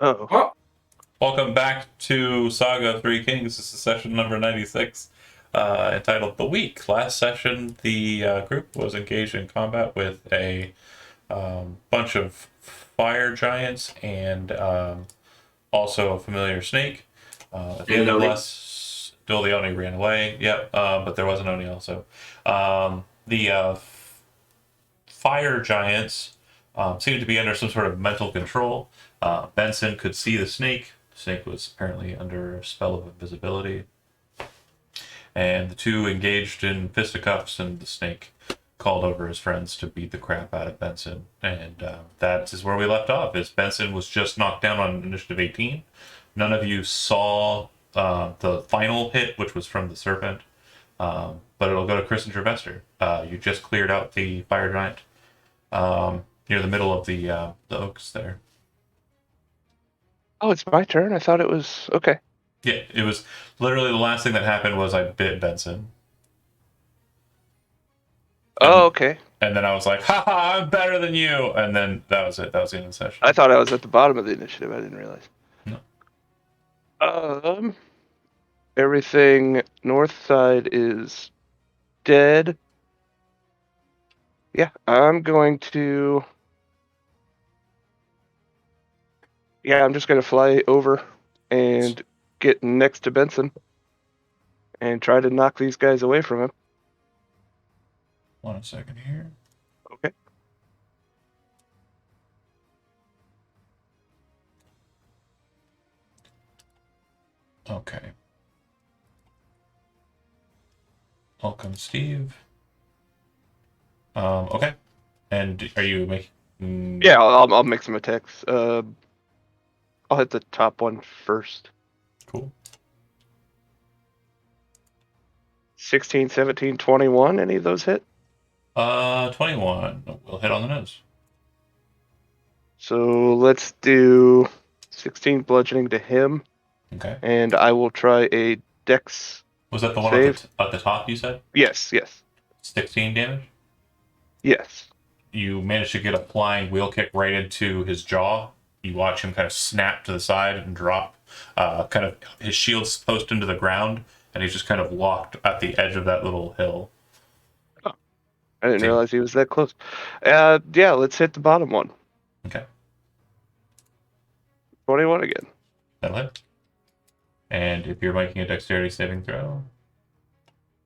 Oh, Welcome back to Saga of Three Kings. This is session number 96, entitled The Week. Last session, the group was engaged in combat with a bunch of fire giants and also a familiar snake. At the and end of Noni. last, the Oni ran away. Yep, but there was an Oni also. The fire giants seemed to be under some sort of mental control. Benson could see the snake. The snake was apparently under a spell of invisibility. And the two engaged in fisticuffs, and the snake called over his friends to beat the crap out of Benson. And that is where we left off, is Benson was just knocked down on initiative 18. None of you saw the final hit, which was from the serpent. But it'll go to Chris and Travester. You just cleared out the fire giant near the middle of the oaks there. Oh, it's my turn. I thought it was okay. Yeah, it was literally the last thing that happened was I bit Benson, Oh, and okay. and then I was like, "Ha ha, I'm better than you," and then that was it. That was the end of the I session. thought I was at the bottom of the initiative. I didn't realize. No. Um, Everything north side is dead. Yeah, I'm going to. Yeah, I'm just going to fly over and get next to Benson and try to knock these guys away from him. 1 second here. Okay. Okay. Welcome, Steve. Okay. And are you making? Yeah, I'll make some attacks. I'll hit the top one first. Cool. 16, 17, 21. Any of those hit? 21. We'll hit on the nose. So let's do 16 bludgeoning to him, Okay. and I will try a dex Was that the one at save. the top? You said Yes, yes, 16 damage. yes. You manage to get a flying wheel kick right into his jaw. You watch him kind of snap to the side and drop. Kind of his shield's post into the ground, and he's just kind of locked at the edge of that little hill. Oh, I didn't See? realize he was that close. Yeah, let's hit the bottom one. Okay, 21 again. that'll hit. And if you're making a dexterity saving throw,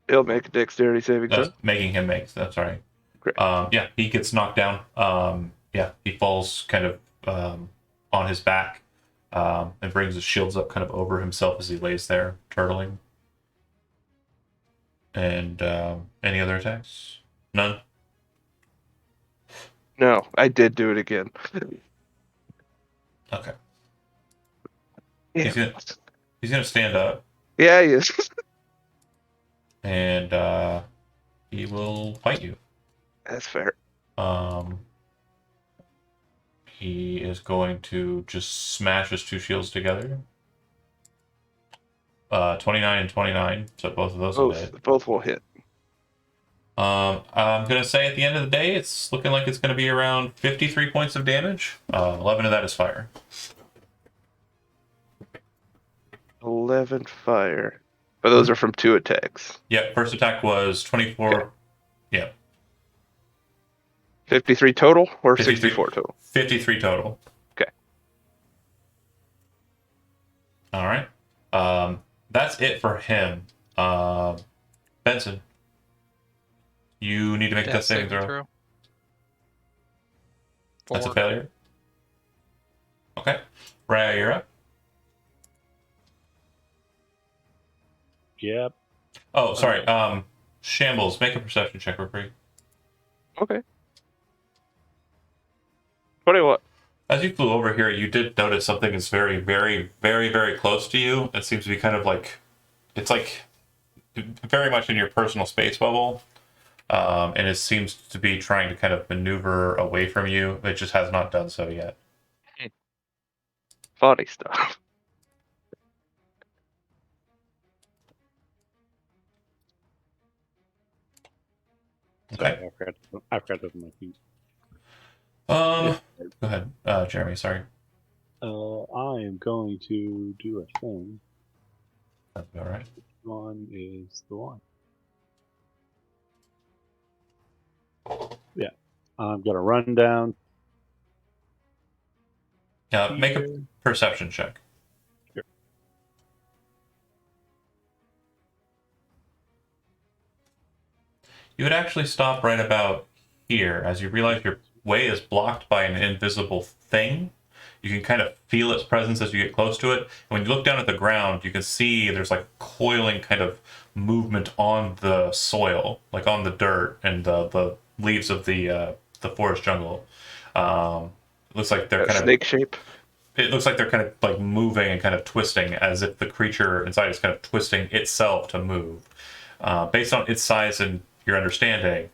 He'll make a dexterity saving that's throw. making him make. That's right. Great. Yeah, he gets knocked down. Yeah, he falls kind of on his back and brings his shields up kind of over himself as he lays there, turtling. And any other attacks? None? No, I did do it again. Okay. Yeah, He's gonna stand up yeah, he is. and he will fight you. That's fair. Um, he is going to just smash his two shields together. 29 and 29, so both of those will hit. Both will hit. I'm gonna say at the end of the day, it's looking like it's gonna be around 53 points of damage. 11 of that is fire. 11 fire. But those are from 2 attacks. Yeah, first attack was 24. Okay. Yeah, 53 total or 53, 64 total? 53 total. Okay. All right. That's it for him. Benson, you need to make a death saving throw. That's a 4. failure. Okay. Raya, you're up. Yep. Oh, sorry. Shambles, make a perception check real quick. Okay. 21. As you flew over here, you did notice something is very, very, very, very close to you. It seems to be kind of like, it's like very much in your personal space bubble. And it seems to be trying to kind of maneuver away from you. It just has not done so yet. Funny stuff. Okay. Sorry, I've got it on my feet. Go ahead, Jeremy. Sorry. I am going to do a thing. That's all right. One is the one. Yeah. I'm going to run down. Make a here. perception check. Here. You would actually stop right about here as you realize your way is blocked by an invisible thing. You can kind of feel its presence as you get close to it. And when you look down at the ground, you can see there's like coiling kind of movement on the soil, like on the dirt and the leaves of the forest jungle. It looks like they're That kind of snake shape. it looks like they're kind of like moving and kind of twisting as if the creature inside is kind of twisting itself to move. Based on its size and your understanding,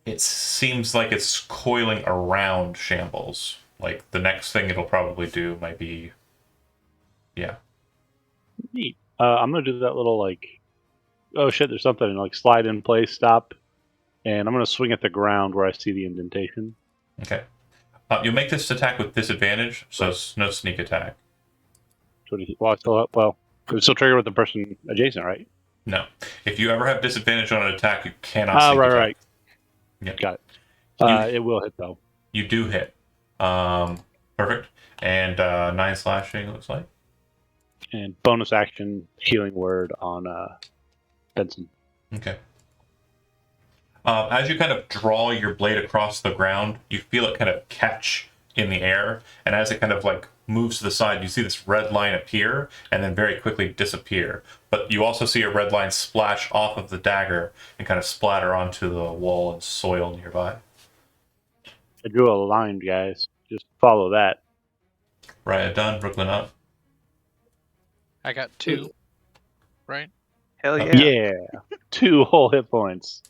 it seems like it's coiling around Shambles. Like the next thing it'll probably do might be, yeah. Neat. I'm going to do that little like, oh shit, there's something, like slide in place, stop. And I'm going to swing at the ground where I see the indentation. Okay. You'll make this attack with disadvantage, so it's no sneak attack. Well, it would still trigger with the person adjacent, right? No. If you ever have disadvantage on an attack, you cannot sneak attack. Right. Yeah. Got it. It will hit though. You do hit. Perfect. And 9 slashing, it looks like. And bonus action healing word on Benson. Okay. As you kind of draw your blade across the ground, you feel it kind of catch in the air, and as it kind of like moves to the side, you see this red line appear and then very quickly disappear. But you also see a red line splash off of the dagger and kind of splatter onto the wall and soil nearby. I drew a line, guys. Just follow that. Riot done. Brooklyn up. I got 2, right? Hell yeah. Yeah. 2 whole hit points.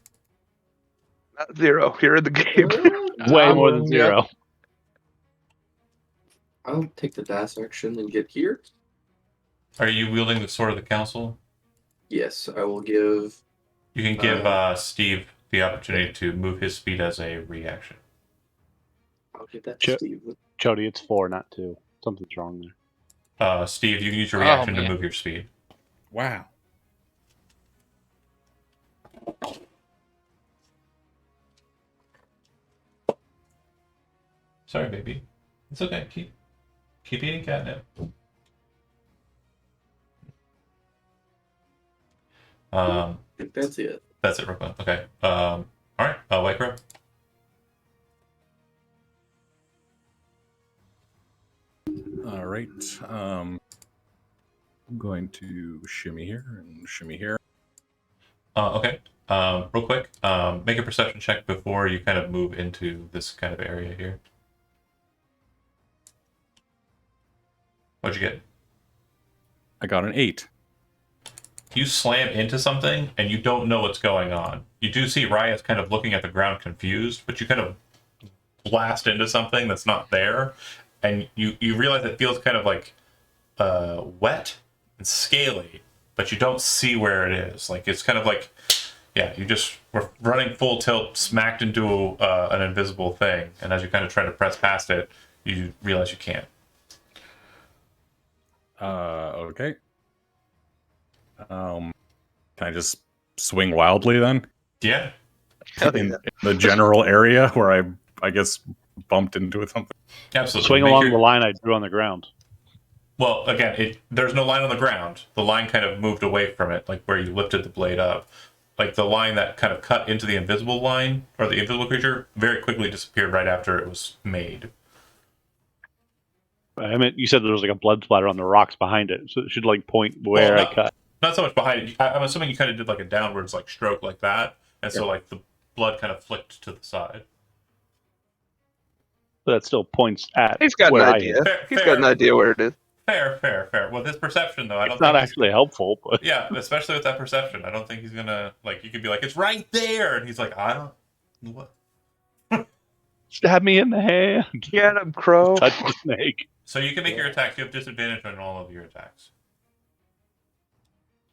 Not 0. You're in the game. Way more than 0. I'll take the dash action and get here. Are you wielding the Sword of the Council? Yes, I will give. You can give Steve the opportunity to move his speed as a reaction. I'll give that to Steve. Chody, it's 4, not 2. Something's wrong there. Steve, you can use your reaction to move your speed. Wow. Sorry, baby. It's okay. Keep eating catnip. I think that's it. That's it, Brooklyn. Okay. All right. White Crow. All right. I'm going to shimmy here and shimmy here. Okay. Real quick, make a perception check before you kind of move into this kind of area here. What'd you get? I got an 8. You slam into something and you don't know what's going on. You do see Riot kind of looking at the ground confused, but you kind of blast into something that's not there, and you realize it feels kind of like wet and scaly, but you don't see where it is. Like it's kind of like, yeah, you just were running full tilt, smacked into an invisible thing, and as you kind of try to press past it, you realize you can't. Okay. Can I just swing wildly then? Yeah. In the general area where I guess bumped into it something. Absolutely. Swing along the line I drew on the ground. Well, again, there's no line on the ground. The line kind of moved away from it, like where you lifted the blade up. Like the line that kind of cut into the invisible line, or the invisible creature, very quickly disappeared right after it was made. I mean, you said there was like a blood splatter on the rocks behind it, so it should like point where I cut. Not so much behind it. I'm assuming you kind of did like a downwards like stroke like that, and so like the blood kind of flicked to the side. But that still points at. He's got an idea. He's got an idea where it is. Fair. With his perception, though, I don't. It's not actually helpful, but yeah, especially with that perception, I don't think he's gonna like. You could be like, "It's right there," and he's like, "I don't what." Stab me in the hand. Get him, Crow. Touch the snake. So you can make your attacks. You have disadvantage on all of your attacks.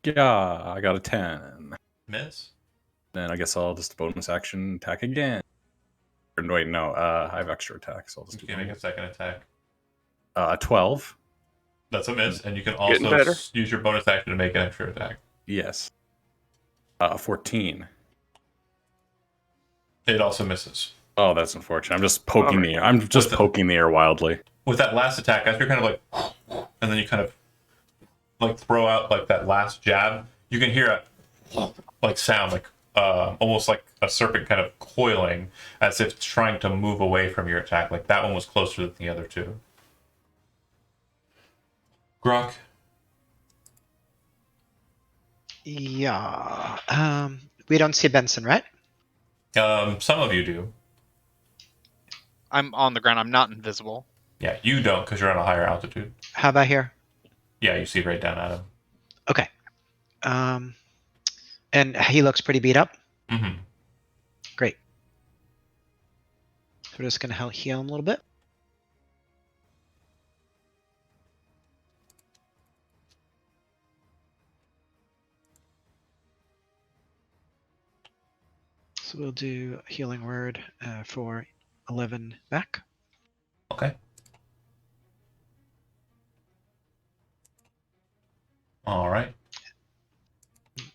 Yeah, I got a 10. Miss. Then I guess I'll just bonus action attack again. Or wait, no, I have extra attacks. So I'll just you can make a second attack. 12. That's a miss, and you can Getting also better. use your bonus action to make an extra attack. Yes. 14. It also misses. Oh, that's unfortunate. I'm just poking Alright. the air. I'm just With the- poking the air wildly. With that last attack, as you're kind of like, and then you kind of like throw out like that last jab, you can hear a like sound like almost like a serpent kind of coiling as if it's trying to move away from your attack. Like that one was closer than the other two. Grok. Yeah. We don't see Benson, right? Some of you do. I'm on the ground. I'm not invisible. Yeah, you don't because you're on a higher altitude. How about here? Yeah, you see right down at him. Okay. And he looks pretty beat up. Mm-hmm. Great. So we're just going to heal him a little bit. So we'll do a healing word for 11 back. Okay. All right.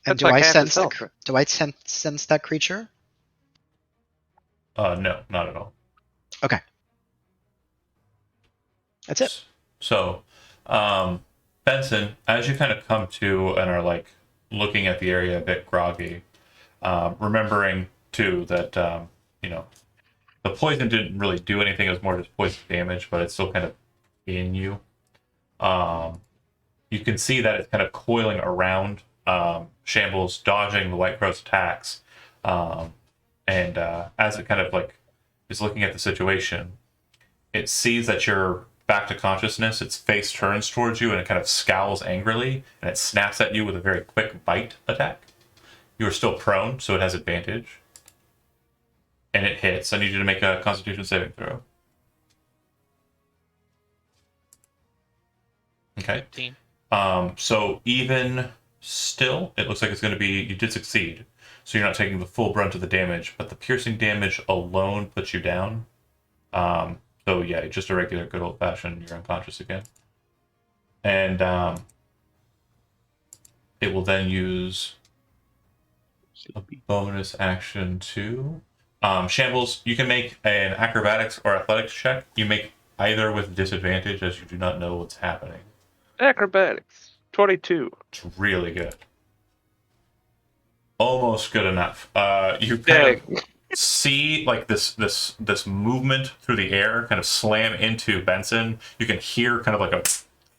And That's like half his health. do I sense that creature? No, not at all. That's it. So, Benson, as you kind of come to and are like looking at the area a bit groggy, remembering too that the poison didn't really do anything; it was more just poison damage, but it's still kind of in you. You can see that it's kind of coiling around Shambles, dodging the White Crow's attacks, and as it kind of like is looking at the situation, it sees that you're back to consciousness. Its face turns towards you and it kind of scowls angrily, and it snaps at you with a very quick bite attack. You are still prone, so it has advantage, and it hits. I need you to make a Constitution saving throw. Okay. 15. So even still, it looks like it's going to be, you did succeed. So you're not taking the full brunt of the damage, but the piercing damage alone puts you down. So yeah, just a regular good old fashioned, you're unconscious again. And it will then use a bonus action to Shambles. You can make an acrobatics or athletics check. You make either with disadvantage as you do not know what's happening. Acrobatics, 22. It's really good. Almost good enough. You kind of see like this movement through the air kind of slam into Benson. You can hear kind of like a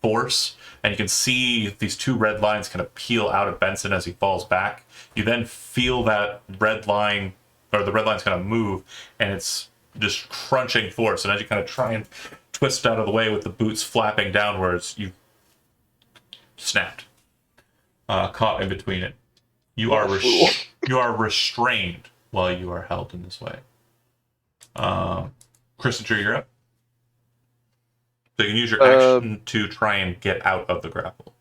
force, and you can see these two red lines kind of peel out of Benson as he falls back. You then feel that red line, or the red lines kind of move, and it's just crunching force. And as you kind of try and twist out of the way with the boots flapping downwards, you snapped, caught in between it. You are you are restrained while you are held in this way. Christopher, you're up. So you can use your action to try and get out of the grapple.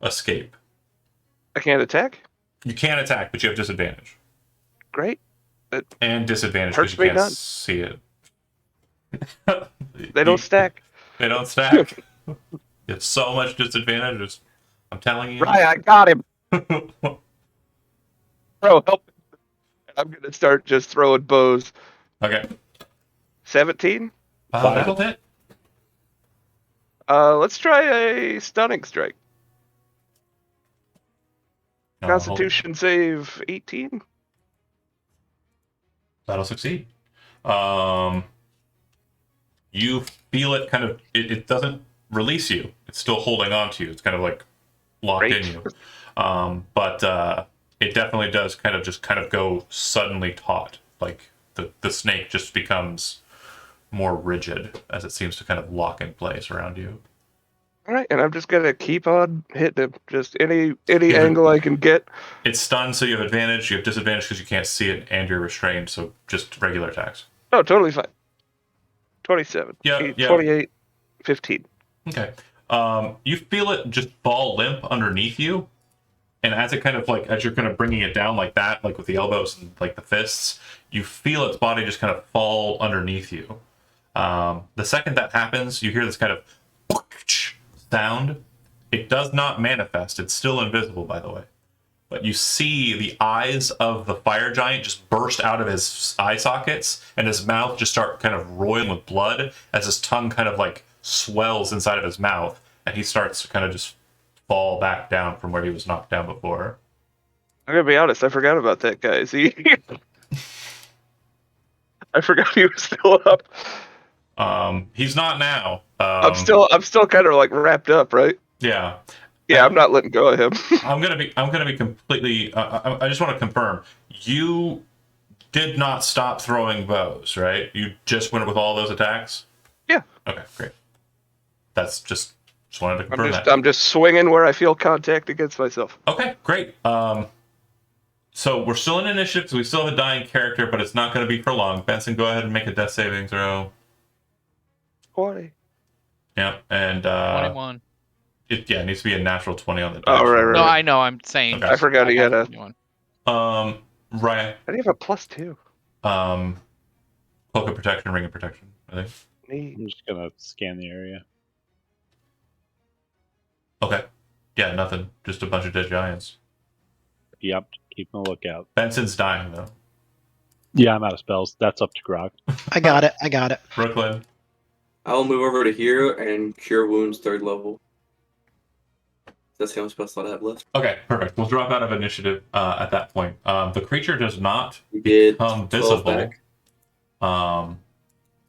Escape. I can't attack? You can attack, but you have disadvantage. Great. And disadvantage because Hurts you me can't none. see it. They don't stack. They don't stack. You have so much disadvantage. I'm telling you. Right, I got him. Bro, help. I'm going to start just throwing bows. Okay. 17? That'll hit. Let's try a stunning strike. Constitution save 18. That'll succeed. You feel it kind of, it doesn't release you. It's still holding on to you. It's kind of like locked in you. But it definitely does kind of go suddenly taut. Like the snake just becomes more rigid as it seems to kind of lock in place around you. All right, and I'm just going to keep on hitting him. Just any angle I can get. It's stunned, so you have advantage. You have disadvantage because you can't see it, and you're restrained, so just regular attacks. Oh, totally fine. 27. Yeah. 28. 15. Okay. You feel it just fall limp underneath you, and as it kind of like, as you're kind of bringing it down like that, like with the elbows and like the fists, you feel its body just kind of fall underneath you. The second that happens, you hear this kind of sound, it does not manifest. It's still invisible, by the way. But you see the eyes of the fire giant just burst out of his eye sockets, and his mouth just start kind of roiling with blood as his tongue kind of like swells inside of his mouth, and he starts to kind of just fall back down from where he was knocked down before. I'm gonna be honest. I forgot about that guy. Is he? I forgot he was still up. He's not now. I'm still kind of like wrapped up, right? Yeah. Yeah, I'm not letting go of him. I'm gonna be completely. I just want to confirm. You did not stop throwing bows, right? You just went with all those attacks. Yeah. Okay, great. That's just wanted to confirm that. I'm just swinging where I feel contact against myself. Okay, great. So we're still in initiative because we still have a dying character, but it's not going to be for long. Benson, go ahead and make a death saving throw. 20. Yeah, and 21. It needs to be a natural 20 on the dice. Oh, right. No, I know. I'm saying. Okay. I forgot he had a. 21. Ryan. I think I have a +2. Cloak of protection, ring of protection. I think. Neat. I'm just gonna scan the area. Okay. Yeah, nothing. Just a bunch of dead giants. Yep, keeping a lookout. Benson's dying though. Yeah, I'm out of spells. That's up to Grog. I got it. I got it. Brooklyn. I'll move over to here and cure wounds 3rd level. That's the only spell slot I have left. Okay, perfect. We'll drop out of initiative at that point. The creature does not You get become 12 visible back.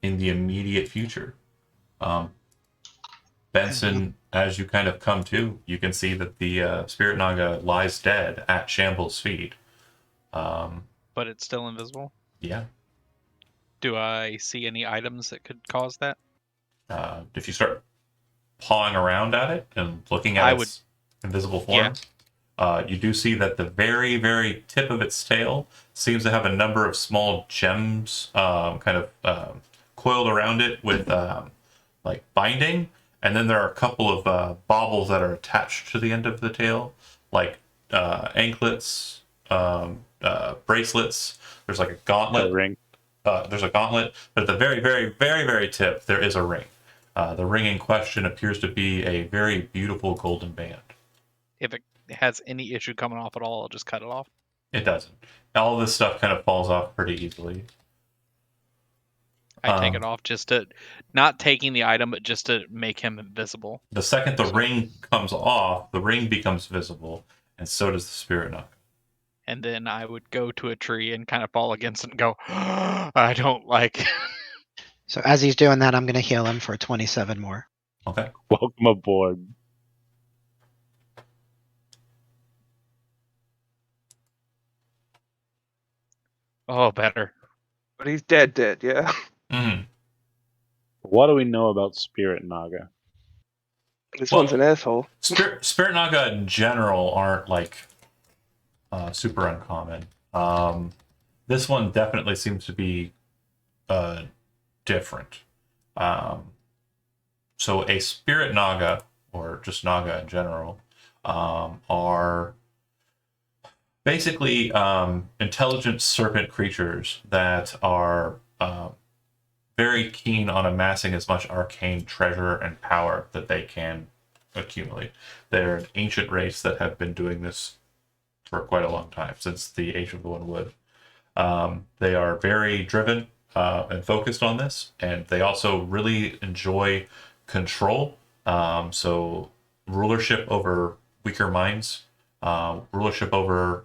in the immediate future. Benson, as you kind of come to, you can see that the Spirit Naga lies dead at Shamble's feet. But it's still invisible. Yeah. Do I see any items that could cause that? If you start pawing around at it and looking at I its invisible form, you do see that the very, very tip of its tail seems to have a number of small gems kind of coiled around it with like binding. And then there are a couple of baubles that are attached to the end of the tail, like anklets, bracelets. There's like a gauntlet. A ring. There's a gauntlet, but at the very, very, very, very tip, there is a ring. The ring in question appears to be a very beautiful golden band. If it has any issue coming off at all, I'll just cut it off. It doesn't. All this stuff kind of falls off pretty easily. I take it off just to, not taking the item, but just to make him invisible. The second the ring comes off, the ring becomes visible, and so does the Spirit Naga. And then I would go to a tree and kind of fall against it and go, I don't like. So as he's doing that, I'm going to heal him for 27 more. Okay. Welcome aboard. Oh, better. But he's dead, yeah. Mm-hmm. What do we know about Spirit Naga? This Well- one's an asshole. Spirit Naga in general aren't like super uncommon. This one definitely seems to be different. So a Spirit Naga, or just Naga in general, are basically intelligent serpent creatures that are very keen on amassing as much arcane treasure and power that they can accumulate. They're an ancient race that have been doing this for quite a long time, since the Age of the One Wood. They are very driven and focused on this, and they also really enjoy control. So rulership over weaker minds, rulership over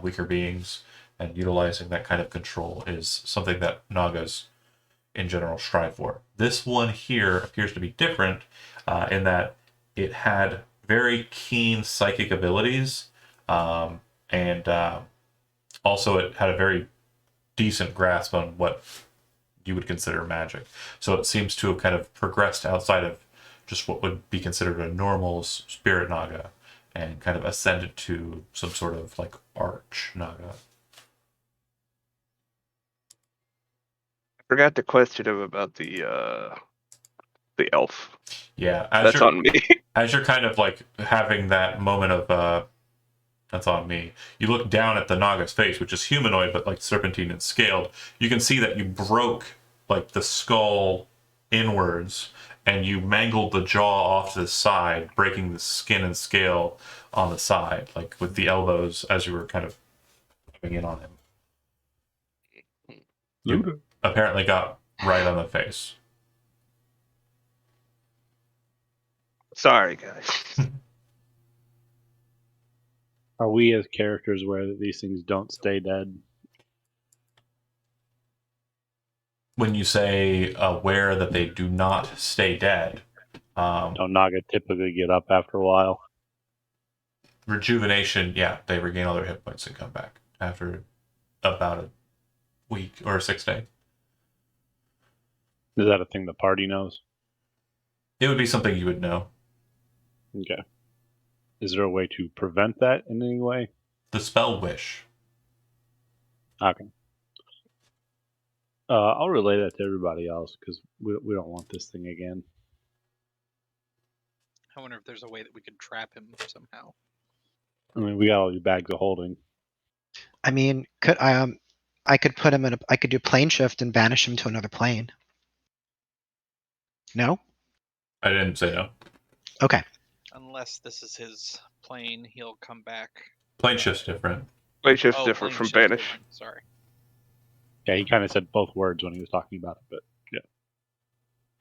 weaker beings, and utilizing that kind of control is something that Nagas in general strive for. This one here appears to be different in that it had very keen psychic abilities, and also it had a very decent grasp on what you would consider magic. So it seems to have kind of progressed outside of just what would be considered a normal Spirit Naga and kind of ascended to some sort of like Arch Naga. Forgot to question him about the elf. Yeah, That's on me. as you're kind of like having that moment of that's on me, you look down at the Naga's face, which is humanoid but like serpentine and scaled. You can see that you broke like the skull inwards, and you mangled the jaw off to the side, breaking the skin and scale on the side, like with the elbows as you were kind of coming in on him. You apparently got right on the face. Sorry, guys. Are we as characters aware that these things don't stay dead? When you say aware that they do not stay dead, Don't Naga typically get up after a while? rejuvenation, yeah, they regain all their hit points and come back after about a week or 6 days. Is that a thing the party knows? It would be something you would know. Okay. Is there a way to prevent that in any way? The spell Wish. Okay. I'll relay that to everybody else because we don't want this thing again. I wonder if there's a way that we could trap him somehow. I mean, we got all these bags of holding. I mean, I could put him in I could do plane shift and banish him to another plane. No? I didn't say no. Okay. Unless this is his plane, he'll come back. Plane shift's different. Plane shift's Oh, different plane from shift's banish. different, sorry. Yeah, he kind of said both words when he was talking about it, but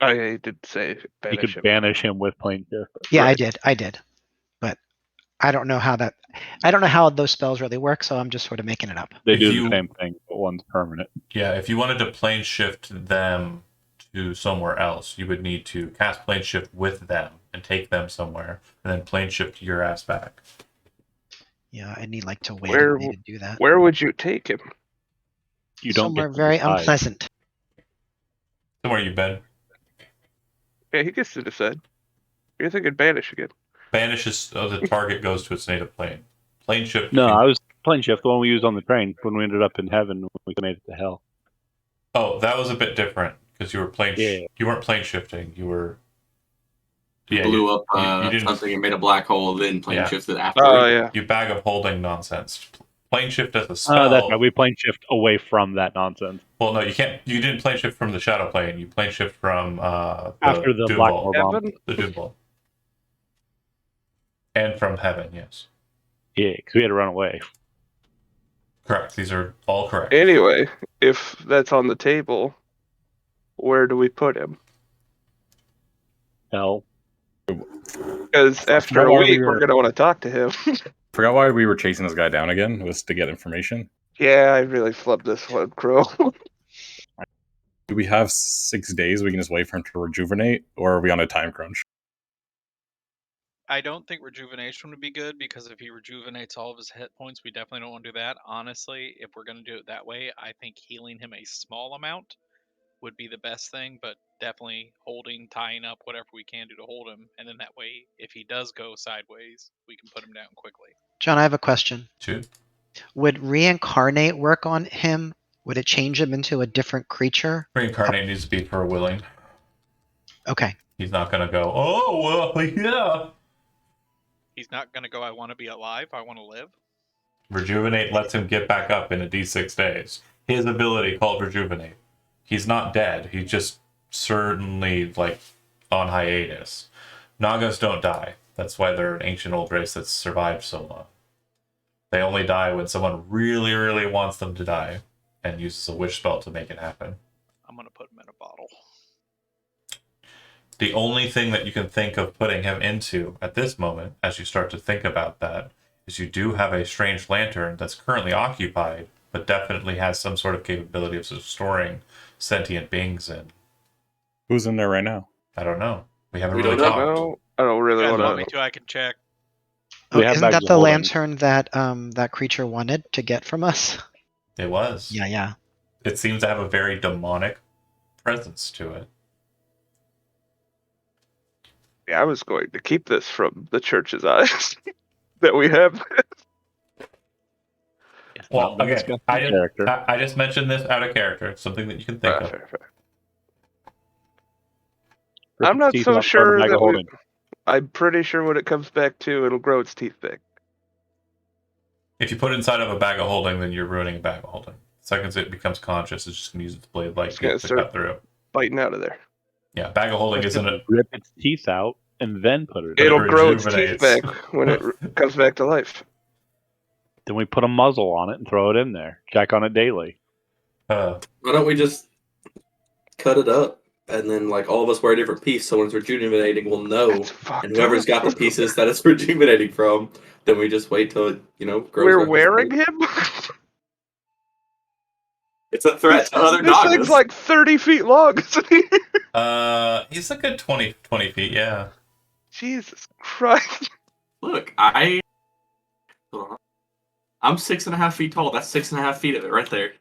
Oh yeah, he did say you banish could him. banish him with plane shift. Yeah, Right. I did. But I don't know how those spells really work, so I'm just sort of making it up. They If do you- the same thing, but one's permanent. Yeah, if you wanted to plane shift them to somewhere else, you would need to cast plane shift with them and take them somewhere, and then plane shift your ass back. Yeah, I need like to wait Where a day to do that. Where would you take him? You don't Somewhere get to very decide. unpleasant. Somewhere you've been. Yeah, he gets to decide. You're thinking banish again. Banish is the target goes to its native plane. Plane shift. No, I was plane shift, the one we used on the train when we ended up in heaven when we made it to hell. Oh, that was a bit different because you were plane. Yeah. You weren't plane shifting. You were. You Yeah, blew up you didn't. something and made a black hole, then plane Yeah. shifted after. Oh yeah. You bag of holding nonsense. Plane shift as a spell. Oh, that's right. We plane shift away from that nonsense. Well, no, you can't. You didn't plane shift from the shadow plane. You plane shift from After the Doom Black Ball. War bomb. Heaven? The Doom Ball. And from heaven, yes. Yeah, because we had to run away. Correct. These are all correct. Anyway, if that's on the table, where do we put him? Hell. Because after forgot a why we week, were- we're gonna want to talk to him. Forgot why we were chasing this guy down again. It was to get information. Yeah, I really flubbed this one, Crow. Do we have 6 days? We can just wait for him to rejuvenate, or are we on a time crunch? I don't think rejuvenation would be good because if he rejuvenates all of his hit points, we definitely don't want to do that. Honestly, if we're going to do it that way, I think healing him a small amount would be the best thing, but definitely holding, tying up, whatever we can do to hold him. And then that way, if he does go sideways, we can put him down quickly. John, I have a question. Shoot. Would reincarnate work on him? Would it change him into a different creature? Reincarnate needs to be for a willing. Okay. He's not going to go, oh, well, yeah. He's not going to go, I want to be alive, I want to live. Rejuvenate lets him get back up in a d6 days. His ability called Rejuvenate. He's not dead. He's just certainly, like, on hiatus. Nagas don't die. That's why they're an ancient old race that's survived so long. They only die when someone really, really wants them to die and uses a wish spell to make it happen. I'm going to put him in a bottle. The only thing that you can think of putting him into at this moment, as you start to think about that, is you do have a strange lantern that's currently occupied, but definitely has some sort of capability of storing sentient beings in. Who's in there right now? I don't know. We haven't We really don't talked. No, I don't If really you guys want want me to. to, I can check. Oh, We have isn't bags that of the holding. lantern that that creature wanted to get from us? It was. Yeah. It seems to have a very demonic presence to it. Yeah, I was going to keep this from the church's eyes that we have. Well, Not been again, discussed in character. I just mentioned this out of character. Something that you can think of. Fair. Rip I'm its not teeth so out, sure start a bag that of holding. I'm pretty sure when it comes back to, it'll grow its teeth thick. If you put it inside of a bag of holding, then you're ruining a bag of holding. The second it becomes conscious, it's just going to use its blade like It's gonna to start- cut through. Biting out of there. Yeah, bag of holding isn't it? Rip its teeth out and then put it in. It'll grow its teeth rejuvenates. back when it comes back to life. Then we put a muzzle on it and throw it in there. Check on it daily. Why don't we just cut it up and then like all of us wear a different piece, so when it's rejuvenating, we'll know. That's fucked And whoever's up. got the pieces that it's rejuvenating from, then we just wait till it, grows. We're back to wearing full. him. It's a threat to other This thing's doggos. like 30 feet long, isn't he? He's a good 20 feet, yeah. Jesus Christ. Look, hold on. I'm 6.5 feet tall. That's 6.5 feet of it right there.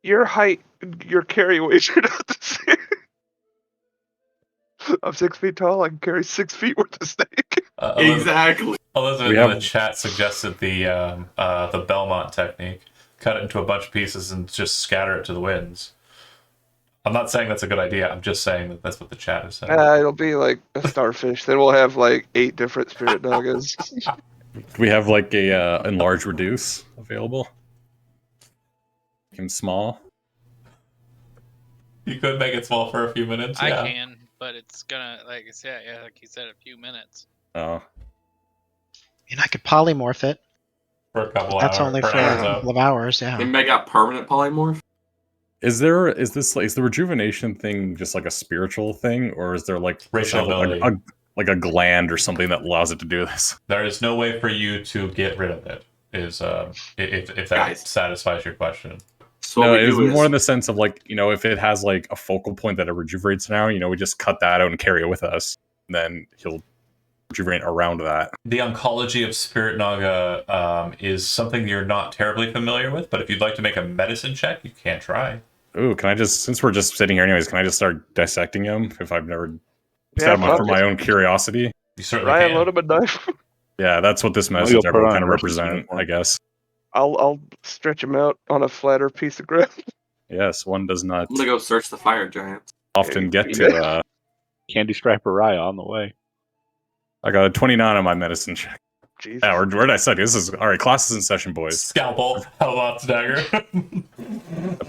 Your height, your carry weight are not the same. I'm 6 feet tall. I can carry 6 feet worth of snake. Exactly. Elizabeth in the chat suggested the Belmont technique. Cut it into a bunch of pieces and just scatter it to the winds. I'm not saying that's a good idea. I'm just saying that that's what the chat is saying. It'll be like a starfish. Then we'll have like 8 different spirit doggos. Do we have like a enlarge reduce available? Make him small. You could make it small for a few minutes. Yeah. I can, but it's gonna, like I said, like you said, a few minutes. Oh, And I could polymorph it. For a couple That's hours. only per for a hour, couple of hours, yeah. They make out permanent polymorph. is the rejuvenation thing just like a spiritual thing, or is there like Racial ability. like a gland or something that allows it to do this? There is no way for you to get rid of it. Is if that Guys. satisfies your question. So No, what we it was do is, more in the sense of like, if it has like a focal point that it rejuvenates now, we just cut that out and carry it with us. And then he'll rejuvenate around that. The oncology of Spirit Naga is something you're not terribly familiar with, but if you'd like to make a medicine check, you can try. Ooh, can I just, since we're just sitting here anyways, can I just start dissecting him if I've never Yeah, set him up fuck for my own curiosity? You certainly Ryan, can. load him a knife. Yeah, that's what this Well, message you'll put on kind a of merchant's represent, uniform. I guess. I'll stretch him out on a flatter piece of ground. Yes, one does not I'm gonna go search the fire giants. often get to. Candy Stripe Raya on the way. I got a 29 on my medicine check. Jesus. Yeah, where did I say this is all right? Class is in session, boys. Scalpel, Hellbot's dagger.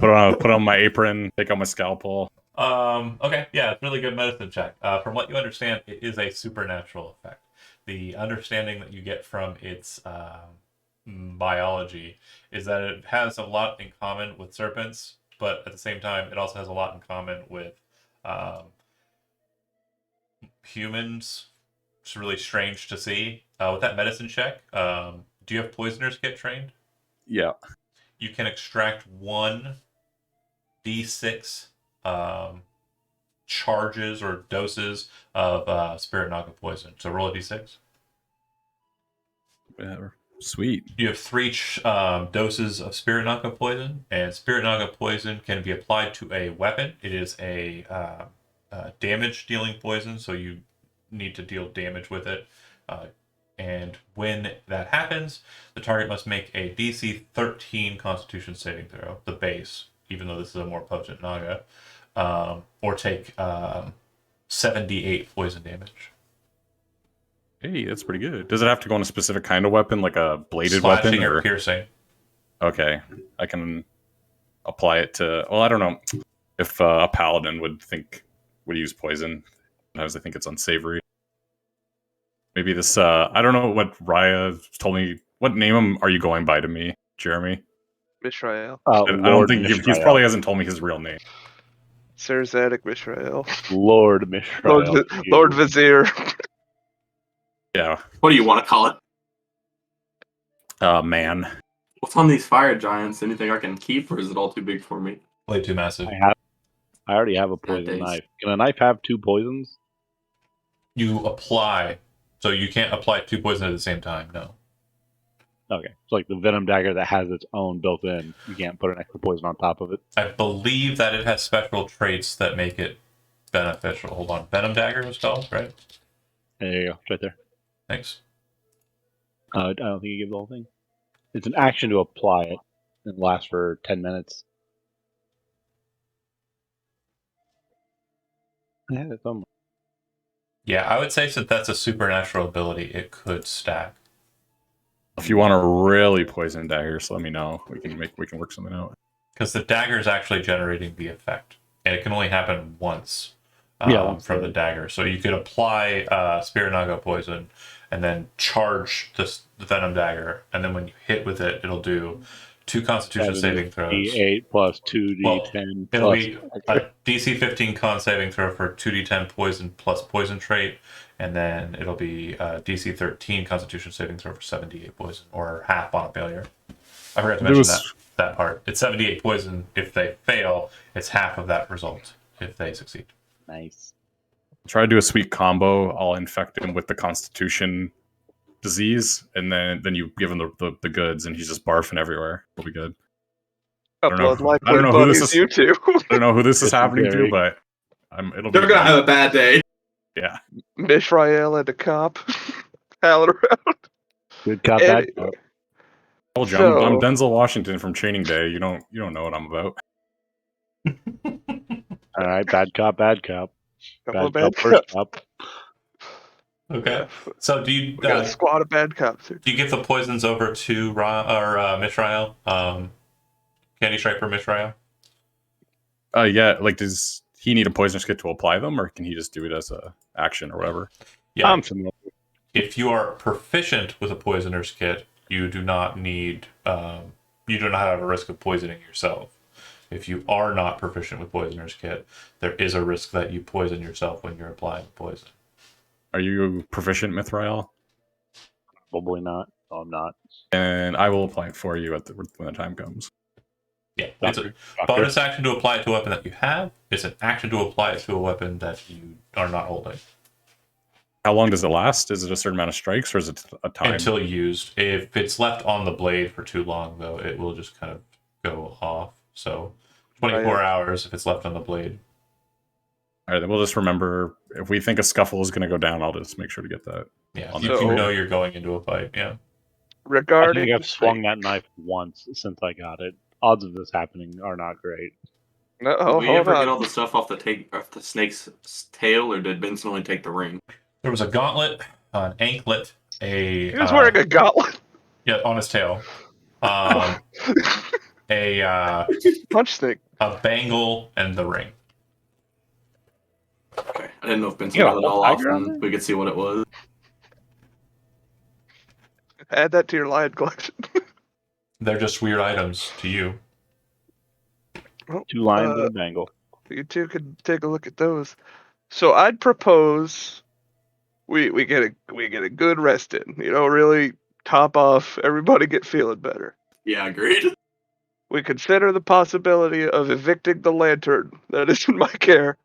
I put on my apron, take out my scalpel. Okay, yeah, it's really good medicine check. From what you understand, it is a supernatural effect. The understanding that you get from its biology is that it has a lot in common with serpents, but at the same time, it also has a lot in common with humans. It's really strange to see. With that medicine check, do you have poisoners get trained? Yeah. You can extract 1d6 charges or doses of Spirit Naga poison. So roll a d6. Sweet. You have 3 doses of Spirit Naga poison, and Spirit Naga poison can be applied to a weapon. It is a damage-dealing poison, so you need to deal damage with it. And when that happens, the target must make a DC 13 Constitution saving throw, the base, even though this is a more potent Naga, or take 78 poison damage. Hey, that's pretty good. Does it have to go on a specific kind of weapon, like a bladed Slashing weapon? or piercing. Okay, I can apply it to. Well, I don't know if a paladin would use poison. Sometimes I think it's unsavory. Maybe this. I don't know what Raya told me. What name are you going by to me, Jeremy? Mishrael. I don't think he probably hasn't told me his real name. Sarzatic Mishrael. Lord Mishrael. Lord Vizier. Yeah. What do you want to call it? Man. What's on these fire giants? Anything I can keep, or is it all too big for me? Way too massive. I already have a poison days. knife. Can a knife have 2 poisons? You apply, so you can't apply 2 poison at the same time. No. Okay. It's like the venom dagger that has its own built in. You can't put an extra poison on top of it. I believe that it has special traits that make it beneficial. Hold on. Venom dagger is called, right? There you go. It's right there. Thanks. I don't think you give the whole thing. It's an action to apply it and lasts for 10 minutes. I had it somewhere. Yeah, I would say since that's a supernatural ability, it could stack. If you want a really poison dagger, just let me know. We can work something out. Because the dagger is actually generating the effect. and it can only happen once. Once From the daily. dagger. So you could apply Spirit Naga poison and then charge the venom dagger, and then when you hit with it, it'll do 2 Constitution saving throws. D8 plus 2d10 Well, it'll plus. be a DC 15 con saving throw for 2d10 poison plus poison trait, and then it'll be a DC 13 Constitution saving throw for 78 poison, or half on a failure. I forgot to mention that part. It's 78 poison if they fail. It's half of that result if they succeed. Nice. Try to do a sweet combo. I'll infect him with the Constitution disease, and then you give him the goods, and he's just barfing everywhere. It'll be good. Couple of I likely don't know who this buddies, is. you two. I don't know who this is happening to, Dysentery. but it'll be They're gonna have a bad day. yeah. Mishrael and a cop. Howling around. Good cop, bad Anyway. cop. Told you, So- I'm Denzel Washington from Training Day. You don't know what I'm about. All right, bad cop, bad cop. Couple Bad of cop, first cops. cop. Okay. So do you We got a squad of bad cops here. do you give the poisons over to Mishrael? Candy Striper Mishrael? Yeah. Like, does he need a poisonous kit to apply them, or can he just do it as a action or whatever? Yeah. I'm familiar. If you are proficient with a poisoner's kit, you do not need you do not have a risk of poisoning yourself. If you are not proficient with poisoner's kit, there is a risk that you poison yourself when you're applying poison. Are you proficient, Mithrael? Probably not. No, I'm not. And I will apply it for you when the time comes. Yeah, it's a Doctor. bonus action to apply it to a weapon that you have. It's an action to apply it to a weapon that you are not holding. How long does it last? Is it a certain amount of strikes, or is it a time? Until used. If it's left on the blade for too long, though, it will just kind of go off. So 24 hours if it's left on the blade. All right, then we'll just remember, if we think a scuffle is going to go down, I'll just make sure to get that. Yeah, On if the you floor. know you're going into a fight, yeah. I Regarding think I've the swung snake- that knife once since I got it. Odds of this happening are not great. No, Did we hold ever on. get all the stuff off the snake's tail, or did Benson only take the ring? There was a gauntlet, an anklet, He was wearing a gauntlet. yeah, on his tail. A Punch snake. bangle and the ring. Okay, I didn't know if Benson You got got a it all whole off tiger on and there? we could see what it was. Add that to your lion collection. They're just weird items to you. Well, 2 lions and a bangle. you two could take a look at those. So I'd propose we get a good rest in. You know, really top off. Everybody get feeling better. Yeah, agreed. We consider the possibility of evicting the lantern that is in my care,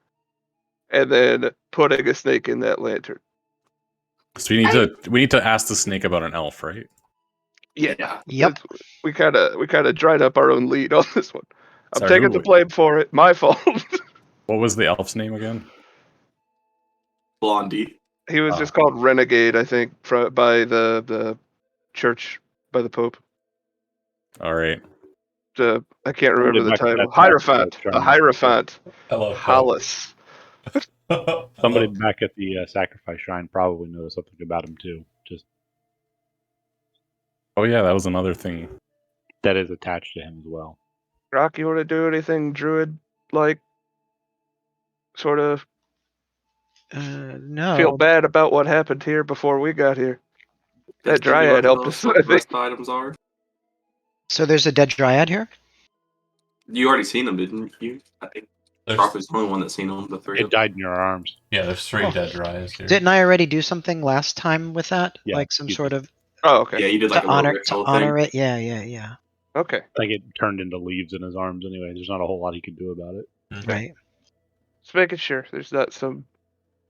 and then putting a snake in that lantern. So we need to ask the snake about an elf, right? Yeah. Yep. We kind of dried up our own lead on this one. I'm Sorry, taking who- the blame for it. My fault. What was the elf's name again? Blondie. He was just called Renegade, I think, by the church, by the Pope. All right. I can't remember the back to title. that Hierophant. sacrifice A shrine. Hierophant. Hello, Hollis. Somebody back at the sacrifice shrine probably knows something about him too. Just Oh yeah, that was another thing. that is attached to him as well. Rock, you want to do anything druid like? Sort of No. feel bad about what happened here before we got here. That dryad helped us, I What the think. rest items are. So there's a dead dryad here? You already seen them, didn't you? I think Rock was the only one that's seen them. The three. It died in your arms. Yeah, there's 3 Oh. dead dryas here. Didn't I already do something last time with that? Yeah, Like some you sort did. of Oh, okay. Yeah, you did like to a honor little ritual thing. it? Yeah. Okay. I think it turned into leaves in his arms anyway. There's not a whole lot he could do about it. Right. Just making sure there's not some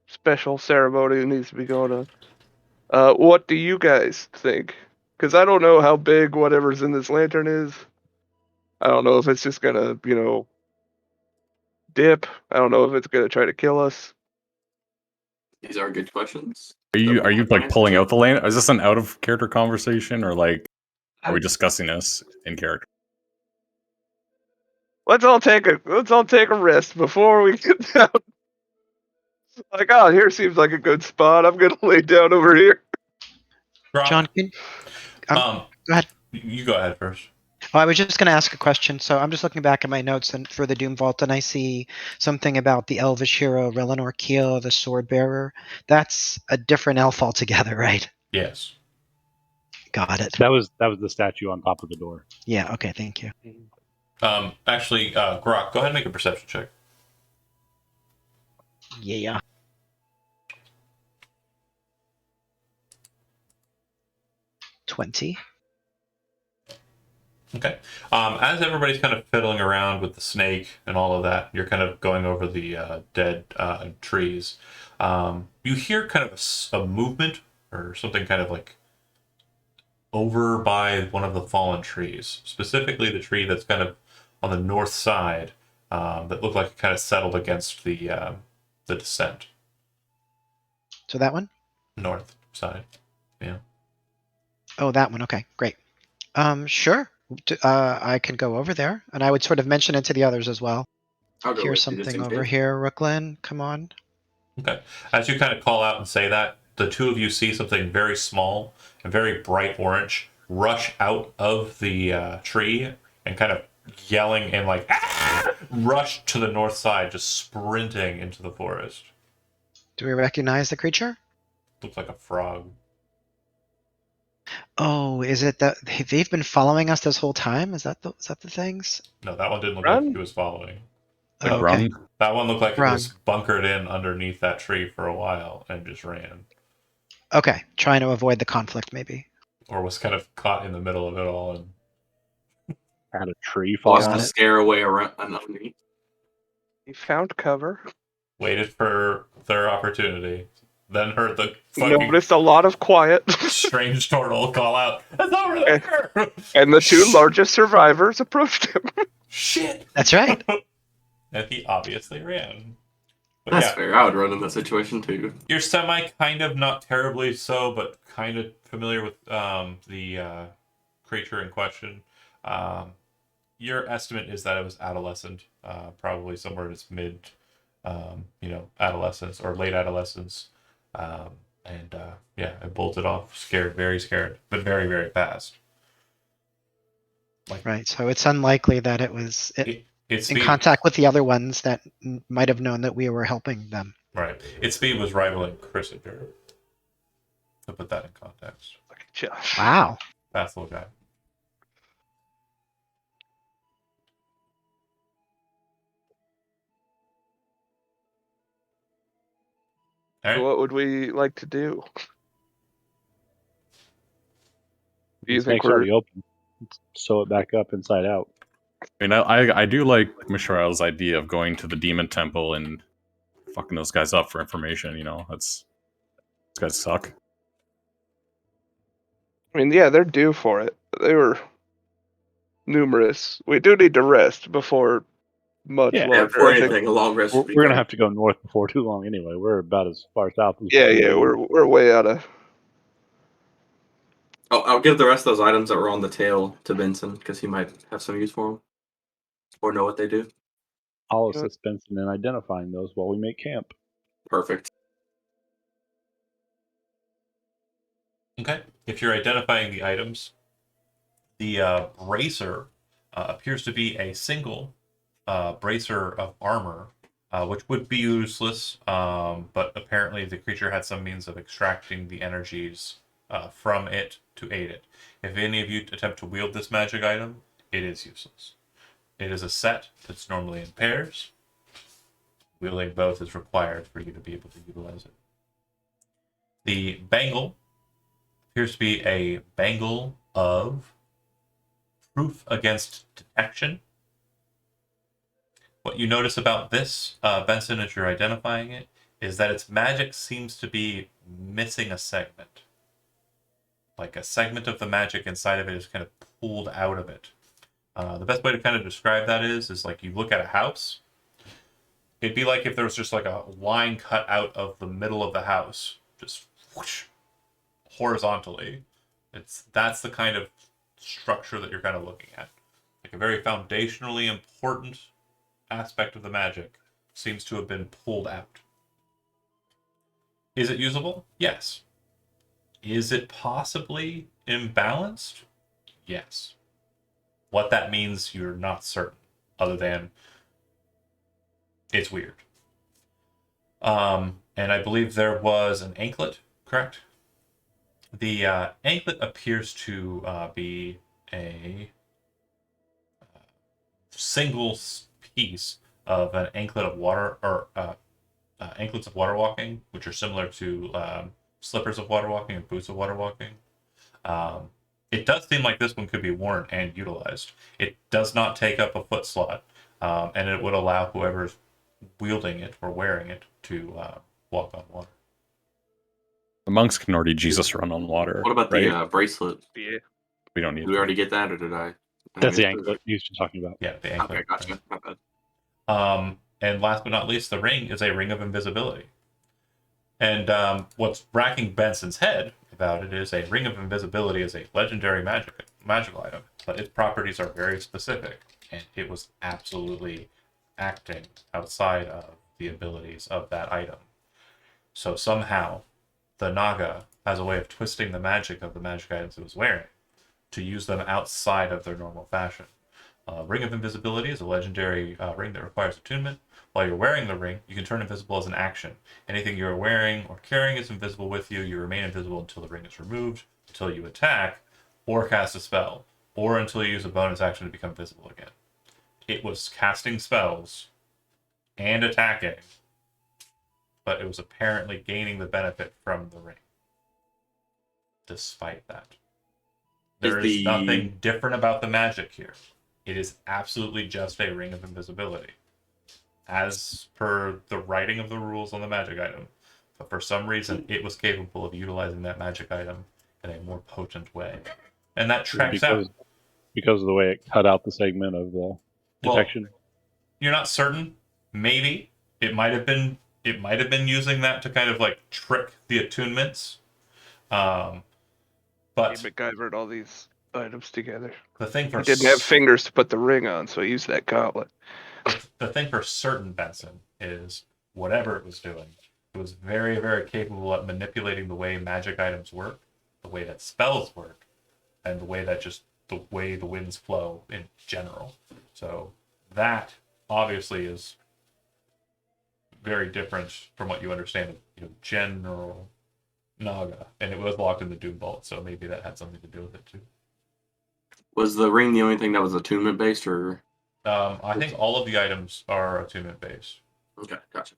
special ceremony that needs to be going on. What do you guys think? Because I don't know how big whatever's in this lantern is. I don't know if it's just gonna, dip. I don't know if it's gonna try to kill us. These are good questions. Are you like pulling out the lane? Is this an out of character conversation, or like are we discussing this in character? Let's all take a rest before we get down. Like, oh, here seems like a good spot. I'm gonna lay down over here. Rock, John, go ahead. you go ahead first. Oh, I was just going to ask a question. So I'm just looking back at my notes and for the Doom Vault, and I see something about the Elvish hero Relinor Keel, the sword bearer. That's a different elf altogether, right? Yes. Got it. That was the statue on top of the door. Yeah. Okay. Thank you. Actually, Grok, go ahead and make a perception check. Yeah. 20. Okay. As everybody's kind of fiddling around with the snake and all of that, you're kind of going over the dead trees. You hear kind of a movement or something kind of like over by one of the fallen trees, specifically the tree that's kind of on the north side that looked like it kind of settled against the descent. So that one? North side. Yeah. Oh, that one. Okay. Great. Sure. I can go over there, and I would sort of mention it to the others as well. I'll go Here's with you just something in over case. here, Rooklyn. Come on. Okay. As you kind of call out and say that, the two of you see something very small and very bright orange rush out of the tree and kind of yelling and like rush to the north side, just sprinting into the forest. Do we recognize the creature? Looks like a frog. Oh, is it that they've been following us this whole time? Is that the things? No, that one didn't look like Run. he was following. Like Oh, okay. Grung. That one looked like it Run. was bunkered in underneath that tree for a while and just ran. Okay. Trying to avoid the conflict, maybe. Or was kind of caught in the middle of it all and I had a tree fall Wants Got on to it. it. scare away around underneath. He found cover. waited for their opportunity. Then heard the fucking Noticed a lot of quiet. strange turtle call out, "It's over there!" And the two largest survivors approached him. Shit! That's right. And he obviously ran. But That's yeah, fair. I would run in that situation too. you're semi kind of not terribly so, but kind of familiar with the creature in question. Um, your estimate is that it was adolescent, probably somewhere in its mid, adolescence or late adolescence. And yeah, it bolted off, scared, very scared, but very, very fast. Right. So it's unlikely that it was Its in speed, contact with the other ones that might have known that we were helping them. right? Its speed was rivaling Chrysader. To put that in context, Josh. Wow. fast little guy. All right. What would we like to do? Do you The think snake's we're already open. Let's sew it back up inside out. I mean, I do like Mishael's idea of going to the demon temple and fucking those guys up for information. You know, those guys suck. I mean, yeah, they're due for it. They were numerous. We do need to rest before much Yeah. Yeah, longer. before I think. anything, a long rest We're, would be we're gonna great. have to go north before too long anyway. We're about as far south as Yeah, we're way out of. I'll give the rest of those items that were on the tail to Benson because he might have some use for them or know what they do. I'll Good. assist Benson in identifying those while we make camp. Perfect. Okay. If you're identifying the items, the bracer appears to be a single bracer of armor, which would be useless, but apparently the creature had some means of extracting the energies from it to aid it. If any of you attempt to wield this magic item, it is useless. It is a set that's normally in pairs. Wielding both is required for you to be able to utilize it. The bangle appears to be a bangle of proof against detection. What you notice about this, Benson, as you're identifying it, is that its magic seems to be missing a segment. Like a segment of the magic inside of it is kind of pulled out of it. The best way to kind of describe that is like you look at a house. It'd be like if there was just like a line cut out of the middle of the house, just whoosh, horizontally. That's the kind of structure that you're kind of looking at. Like a very foundationally important aspect of the magic seems to have been pulled out. Is it usable? Yes. Is it possibly imbalanced? Yes. What that means, you're not certain, other than it's weird. And I believe there was an anklet, correct? The anklet appears to be a single piece of an anklet of water, or anklets of water walking, which are similar to slippers of water walking and boots of water walking. It does seem like this one could be worn and utilized. It does not take up a foot slot, and it would allow whoever's wielding it or wearing it to walk on water. The monks can already Jesus run on water. What about right? the bracelet? Yeah. We don't need Did we already get that, or did I? That's the anklet he was just talking about. Yeah, the anklet. Okay, gotcha. My bad. And last but not least, the ring is a ring of invisibility. And what's racking Benson's head about it is a ring of invisibility is a legendary magical item, but its properties are very specific, and it was absolutely acting outside of the abilities of that item. So somehow, the Naga has a way of twisting the magic of the magic items it was wearing to use them outside of their normal fashion. Ring of Invisibility is a legendary ring that requires attunement. While you're wearing the ring, you can turn invisible as an action. Anything you're wearing or carrying is invisible with you. You remain invisible until the ring is removed, until you attack, or cast a spell, or until you use a bonus action to become visible again. It was casting spells and attacking, but it was apparently gaining the benefit from the ring. Despite that, there is nothing different about the magic here. It is absolutely just a ring of invisibility, as per the writing of the rules on the magic item. But for some reason, it was capable of utilizing that magic item in a more potent way. And that tracks out. Because of the way it cut out the segment of the detection. Well, you're not certain. Maybe it might have been using that to kind of like trick the attunements. But He MacGyvered all these items together. the thing for He didn't have fingers to put the ring on, so he used that gauntlet. the thing for certain, Benson, is whatever it was doing, it was very, very capable at manipulating the way magic items work, the way that spells work, and the way the winds flow in general. So that obviously is very different from what you understand of general Naga, and it was locked in the Doom Vault, so maybe that had something to do with it too. Was the ring the only thing that was attunement based, or? I think all of the items are attunement based. Okay, gotcha.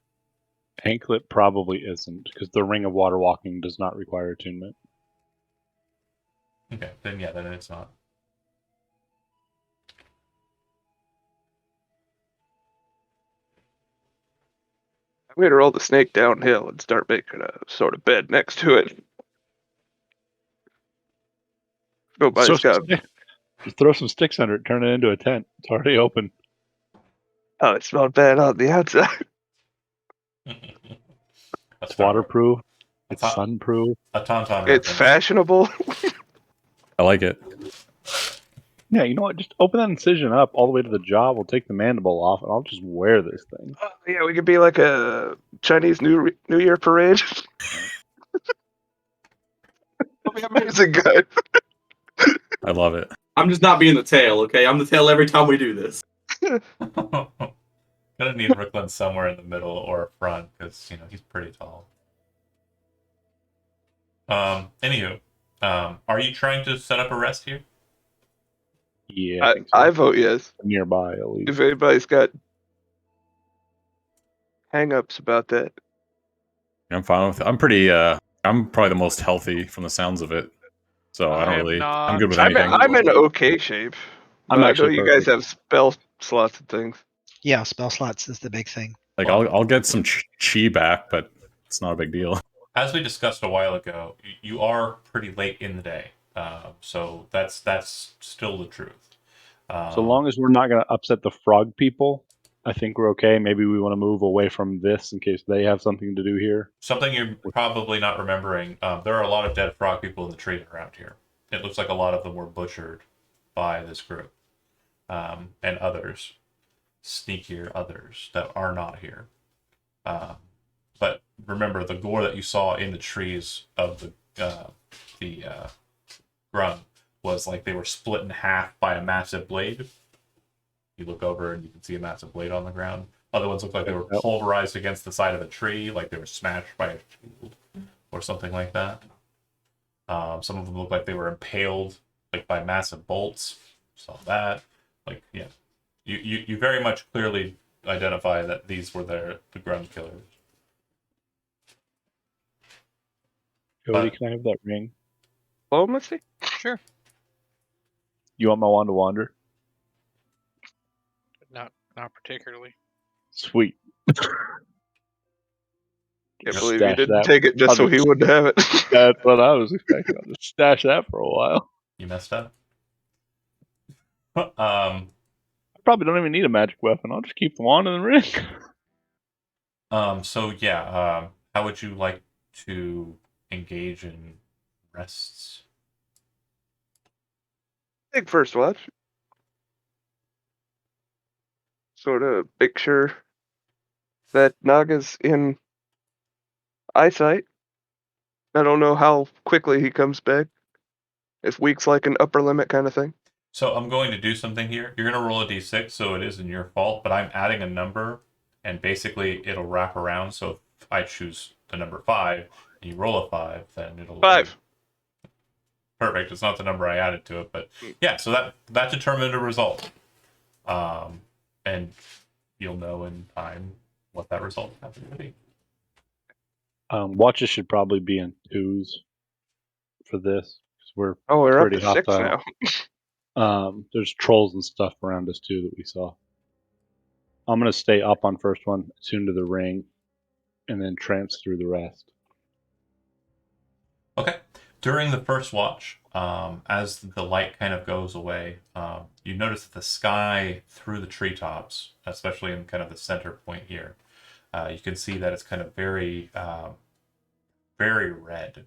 Anklet probably isn't, because the Ring of Water Walking does not require attunement. Okay, then it's not. I'm gonna roll the snake downhill and start making a sort of bed next to it. Nobody's got. Just throw some sticks under it, turn it into a tent. It's already open. Oh, it's not bad on the outside. It's waterproof. It's sunproof. A tauntaun. It's fashionable. I like it. Yeah, you know what? Just open that incision up all the way to the jaw. We'll take the mandible off, and I'll just wear this thing. Yeah, we could be like a Chinese New Year parade. That'll be amazing, guys. I love it. I'm just not being the tail, okay? I'm the tail every time we do this. Gonna need Ricklin somewhere in the middle or front, because he's pretty tall. Anywho, are you trying to set up a rest here? Yeah, I think so. I vote yes. Nearby, at least. If anybody's got hang-ups about that. I'm fine with it. I'm pretty. I'm probably the most healthy from the sounds of it. So I don't really. I'm good with anything. I'm in okay shape. I'm I know actually you guys have spell slots and things. Yeah, spell slots is the big thing. Like I'll get some chi back, but it's not a big deal. As we discussed a while ago, you are pretty late in the day, so that's still the truth. So long as we're not going to upset the frog people, I think we're okay. Maybe we want to move away from this in case they have something to do here. Something you're probably not remembering, there are a lot of dead frog people in the tree around here. It looks like a lot of them were butchered by this group, and others, sneakier others that are not here. But remember, the gore that you saw in the trees of the Grung was like they were split in half by a massive blade. You look over and you can see a massive blade on the ground. Other ones look like they were Yep. pulverized against the side of a tree, like they were smashed by a shield or something like that. Some of them look like they were impaled like by massive bolts. Saw that. Like, yeah. You very much clearly identify that these were the grunge killers. Cody, But- can I have that ring? Diplomacy? Sure. You want my wand to wander? Not particularly. Sweet. Can't believe you Stash didn't that. take it just I'll so he just- wouldn't have it. That's what I was expecting. I'll just stash that for a while. You messed up. I probably don't even need a magic weapon. I'll just keep the wand and the ring. So yeah, how would you like to engage in rests? Take first watch. Sort of make sure that Naga's in eyesight. I don't know how quickly he comes back. If week's like an upper limit kind of thing. So I'm going to do something here. You're going to roll a d6, so it isn't your fault, but I'm adding a number, and basically it'll wrap around. So if I choose the number 5, and you roll a 5, then it'll... 5. Perfect. It's not the number I added to it, but yeah, so that determined a result. And you'll know in time what that result happened to be. Watches should probably be in 2s for this, because we're Oh, we're up pretty to 6 hostile. now. There's trolls and stuff around us too that we saw. I'm gonna stay up on first one, attune to the ring, and then trance through the rest. Okay. During the first watch, as the light kind of goes away, you notice that the sky through the treetops, especially in kind of the center point here, you can see that it's kind of very, very red,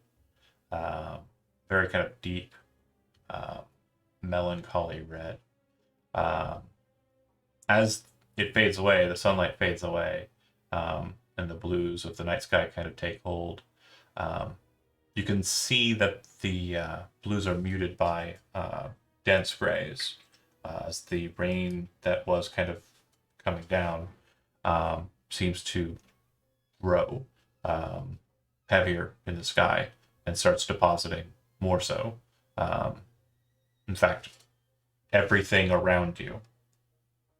very kind of deep, melancholy red. As it fades away, the sunlight fades away, and the blues of the night sky kind of take hold. You can see that the blues are muted by dense grays as the rain that was kind of coming down seems to grow heavier in the sky and starts depositing more so. In fact, everything around you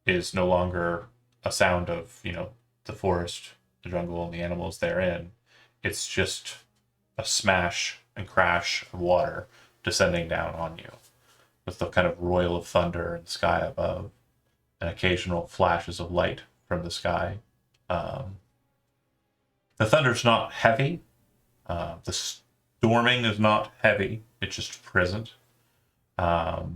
is no longer a sound of, the forest, the jungle, and the animals therein. It's just a smash and crash of water descending down on you, with the kind of roil of thunder in the sky above, and occasional flashes of light from the sky. The thunder's not heavy. The storming is not heavy. It's just present. But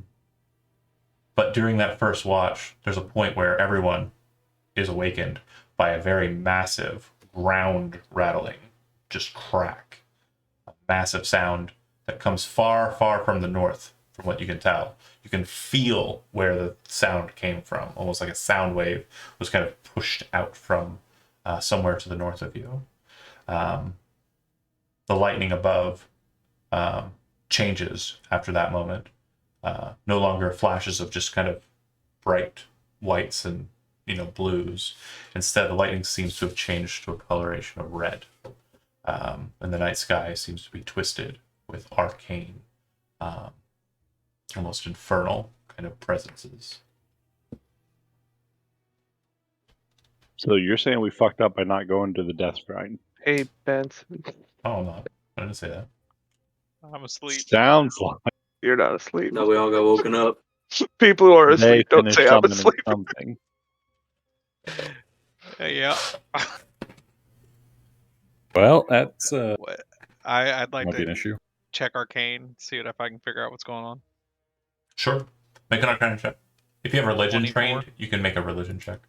during that first watch, there's a point where everyone is awakened by a very massive ground rattling, just crack. Massive sound that comes far, far from the north, from what you can tell. You can feel where the sound came from, almost like a sound wave was kind of pushed out from somewhere to the north of you. The lightning above changes after that moment. No longer flashes of just kind of bright whites and blues. Instead, the lightning seems to have changed to a coloration of red. And the night sky seems to be twisted with arcane, almost infernal kind of presences. So you're saying we fucked up by not going to the death shrine? Hey, Benson. Oh, I'm not. I didn't say that. I'm asleep. Sounds like You're not asleep. No, we all got woken up. People who are they asleep don't finished say I'm summoning asleep. something. Yeah. Well, that's What- I'd like might be an to issue. check Arcane, see if I can figure out what's going on. Sure. Make an Arcana check. If you have religion 24. trained, you can make a religion check.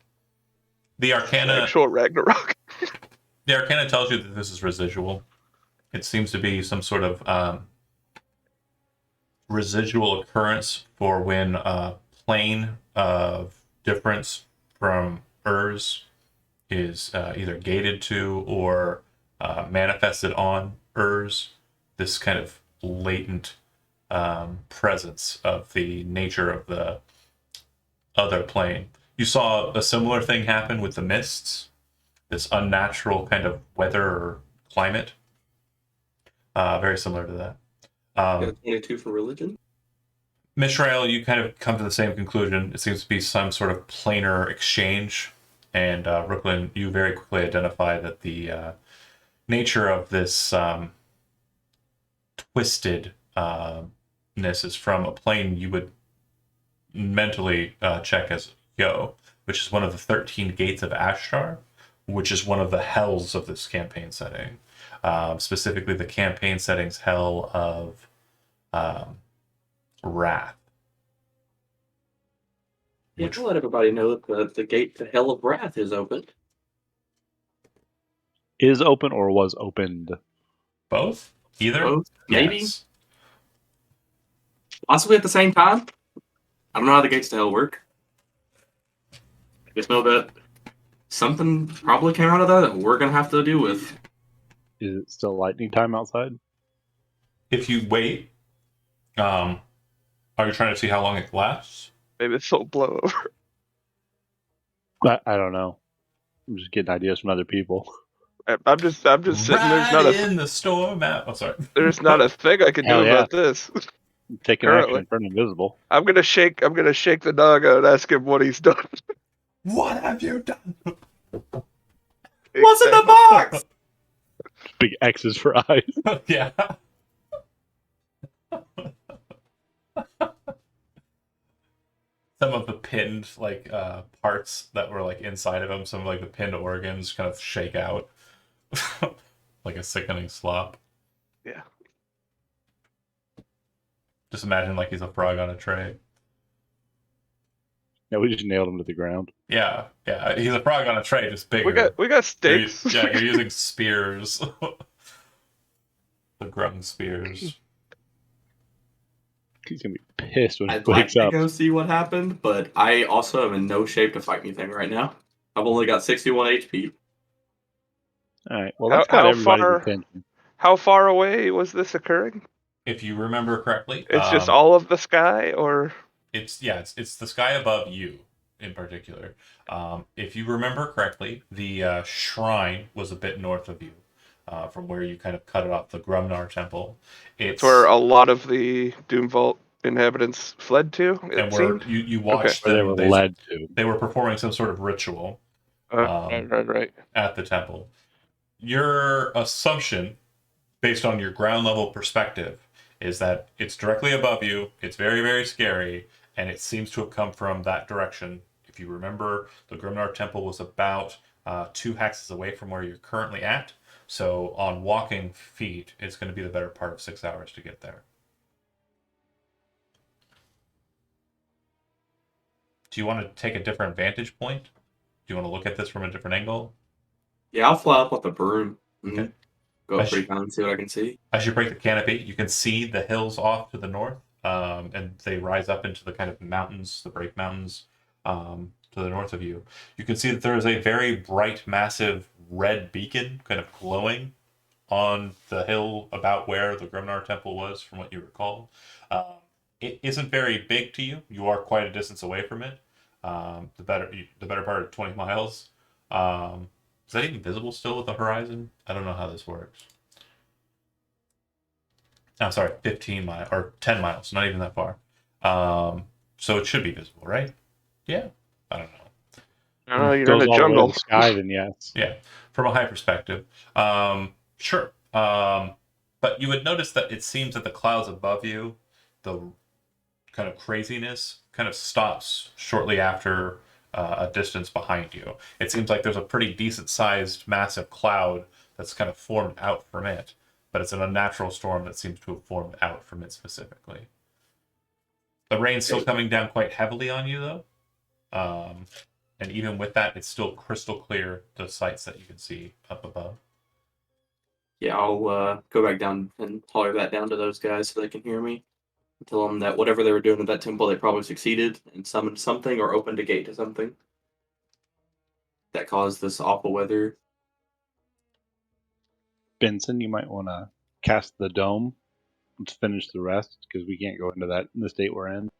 The Arcana Actual Ragnarok. The Arcana tells you that this is residual. It seems to be some sort of residual occurrence for when a plane of difference from Urs is either gated to or manifested on Urs. This kind of latent presence of the nature of the other plane. You saw a similar thing happen with the mists, this unnatural kind of weather or climate. Very similar to that. Got a 22 for religion. Mishrael, you kind of come to the same conclusion. It seems to be some sort of planar exchange. And Brooklyn, you very quickly identify that the nature of this twistedness is from a plane you would mentally check as Yo, which is one of the 13 gates of Ashtar, which is one of the hells of this campaign setting. Specifically, the campaign setting's hell of wrath. Yeah, Which- I'll let everybody know that the gate to Hell of Wrath is open. Is open or was opened? Both? Either? Both, maybe? Yes. Possibly at the same time. I don't know how the gates to Hell work. I just know that something probably came out of that we're going to have to deal with. Is it still lightning time outside? If you wait, are you trying to see how long it lasts? Maybe this will blow over. I don't know. I'm just getting ideas from other people. I'm just sitting. There's not in the storm out. Oh, sorry. there's not a thing I can do Hell yeah. about this. Taking Currently. action, turn invisible. I'm gonna shake the dog out and ask him what he's done. What have you done? What's in the box? Big X's for eyes. Yeah. Some of the pinned parts that were inside of him, some of the pinned organs kind of shake out like a sickening slop. Yeah. Just imagine he's a frog on a tray. Yeah, we just nailed him to the ground. Yeah, he's a frog on a tray, just bigger. We got stakes. You're using spears. The grung spears. He's gonna be pissed when he I'd like wakes to up. go see what happened, but I also am in no shape to fight anything right now. I've only got 61 HP. All right. Well, that's got everybody's attention. How far away was this occurring? If you remember correctly, It's just all of the sky, or it's the sky above you in particular. If you remember correctly, the shrine was a bit north of you, from where you kind of cut it off, the Grumnar Temple. it's where a lot of the Doom Vault inhabitants fled to. It and where seemed. you watched Where they them. were led to. They were performing some sort of ritual Right. at the temple. Your assumption, based on your ground level perspective, is that it's directly above you, it's very, very scary, and it seems to have come from that direction. If you remember, the Grimnar Temple was about 2 hexes away from where you're currently at, so on walking feet, it's going to be the better part of 6 hours to get there. Do you want to take a different vantage point? Do you want to look at this from a different angle? Yeah, I'll fly up with the broom. Okay. Go up pretty high and see what I can see. As you break the canopy, you can see the hills off to the north, and they rise up into the kind of mountains, the Break Mountains, to the north of you. You can see that there is a very bright, massive red beacon kind of glowing on the hill about where the Grimnar Temple was, from what you recall. It isn't very big to you. You are quite a distance away from it. The better part of 20 miles. Is that even visible still with the horizon? I don't know how this works. I'm sorry, 15 miles or 10 miles, not even that far. So it should be visible, right? Yeah. I don't know. You're Goes in a all the way to jungle. the sky, then yes. Yeah, from a high perspective. Sure. But you would notice that it seems that the clouds above you, the kind of craziness, kind of stops shortly after a distance behind you. It seems like there's a pretty decent sized massive cloud that's kind of formed out from it, but it's an unnatural storm that seems to have formed out from it specifically. The rain's still coming down quite heavily on you though, and even with that, it's still crystal clear, the sights that you can see up above. Yeah, I'll go back down and holler that down to those guys so they can hear me. Tell them that whatever they were doing at that temple, they probably succeeded and summoned something or opened a gate to something that caused this awful weather. Benson, you might want to cast the dome let's finish the rest because we can't go into that in the state we're in.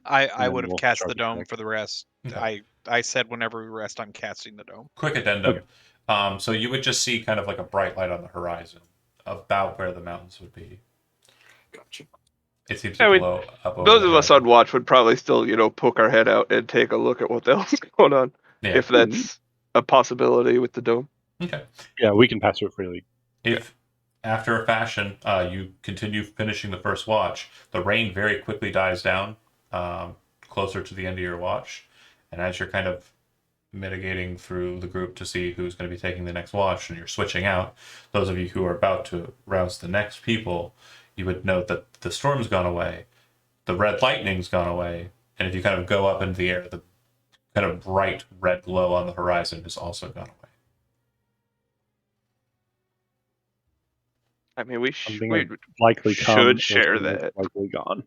I then would have we'll cast charge the it dome back. for the rest. Okay. I said whenever we rest, I'm casting the dome. Quick addendum. Okay. So you would just see kind of like a bright light on the horizon, about where the mountains would be. Gotcha. It seems I to mean, glow up over those the of us head. on watch would probably still, poke our head out and take a look at what the hell's going on, Yeah. if that's a possibility with the dome. Okay. Yeah, we can pass through it freely. If, after a fashion, you continue finishing the first watch, the rain very quickly dies down closer to the end of your watch. And as you're kind of mitigating through the group to see who's going to be taking the next watch and you're switching out, those of you who are about to rouse the next people, you would note that the storm's gone away, the red lightning's gone away, and if you kind of go up into the air, the kind of bright red glow on the horizon has also gone away. I mean, we Something we that likely should come share something that's that. likely gone.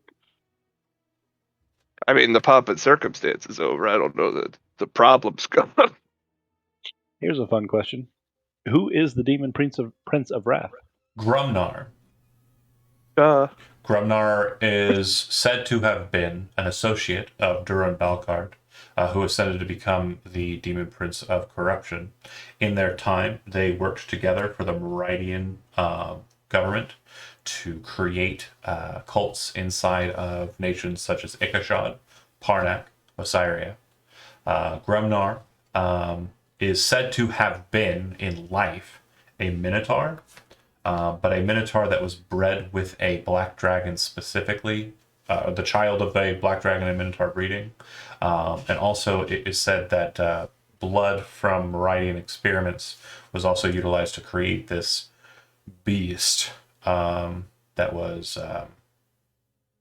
I mean, the pomp and circumstance is over. I don't know that the problem's gone. Here's a fun question: who is the demon Prince of Wrath? Grumnar. Grumnar is said to have been an associate of Duran Balkard, who ascended to become the Demon Prince of Corruption. In their time, they worked together for the Meridian government to create cults inside of nations such as Ikashad, Parnak, Osiria. Grumnar is said to have been, in life, a Minotaur, but a Minotaur that was bred with a black dragon specifically, the child of a black dragon and Minotaur breeding. And also it is said that blood from Meridian experiments was also utilized to create this beast that was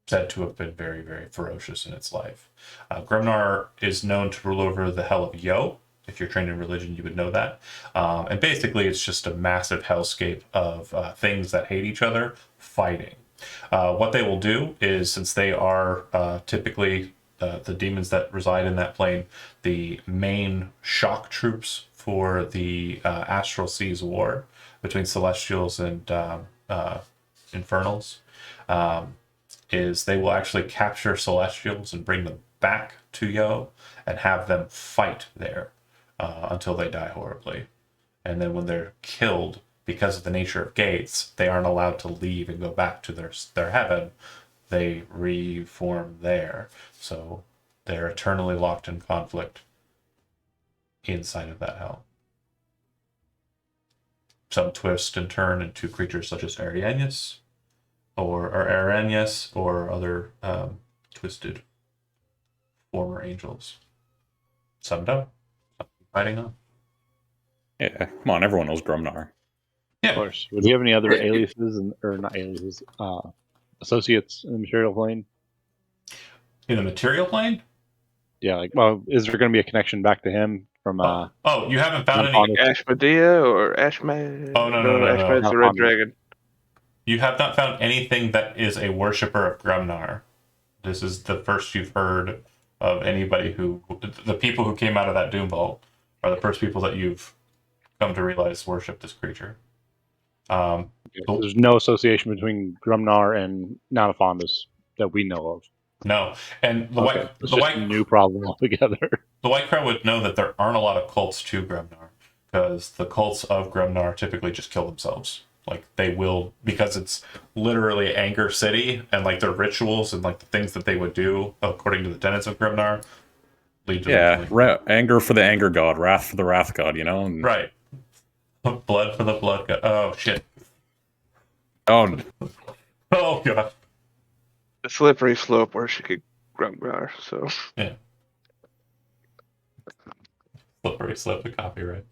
said to have been very, very ferocious in its life. Grumnar is known to rule over the Hell of Yo. If you're trained in religion, you would know that. And basically, it's just a massive hellscape of things that hate each other fighting. What they will do is, since they are typically the demons that reside in that plane, the main shock troops for the Astral Seas War between Celestials and Infernals, is they will actually capture Celestials and bring them back to Yo and have them fight there until they die horribly. And then when they're killed, because of the nature of gates, they aren't allowed to leave and go back to their heaven. They reform there. So they're eternally locked in conflict inside of that hell. Some twist and turn into creatures such as Arianius or other twisted former angels. Some don't. Some keep fighting on. Yeah, come on, everyone knows Grumnar. Of Yeah. course. Would you have any other aliases or not aliases? Associates in the material plane? In the material plane? Yeah, like, well, is there going to be a connection back to him from? Oh, you haven't found any. Honest. Ashmedea or Ashman? Oh, no. Ashman's the red Not dragon. You have not found anything that is a worshiper of Grumnar. This is the first you've heard of anybody the people who came out of that Doom Vault are the first people that you've come to realize worship this creature. There's no association between Grumnar and Nanafondas that we know of. No, and It's just a new problem altogether. The White Crow would know that there aren't a lot of cults to Grumnar, because the cults of Grumnar typically just kill themselves. Like, they will, because it's literally Anger City, and like their rituals and like the things that they would do according to the tenets of Grumnar lead to Anger for the anger god, wrath for the wrath god, you know? And, right. Blood for the blood god. Oh shit. oh, Oh god. The slippery slope worshipping Grumnar. So Yeah. Slippery slope of copyright.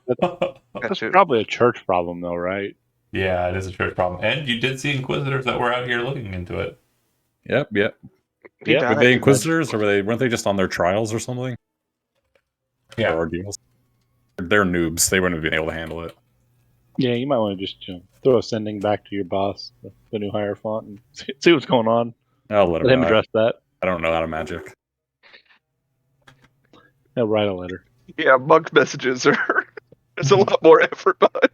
That's probably a church problem, though, right? Yeah, it is a church problem. And you did see Inquisitors that were out here looking into it. Yep. Yeah. Were they Inquisitors, or weren't they just on their trials or something? Yeah. Or ordeals? They're noobs. They wouldn't have been able to handle it. Yeah, you might want to just throw a sending back to your boss, the new Hierophant, and see what's going on. I'll let Let him address that. I don't know how to magic. He'll write a letter. yeah, monk messages are. There's a lot more effort behind.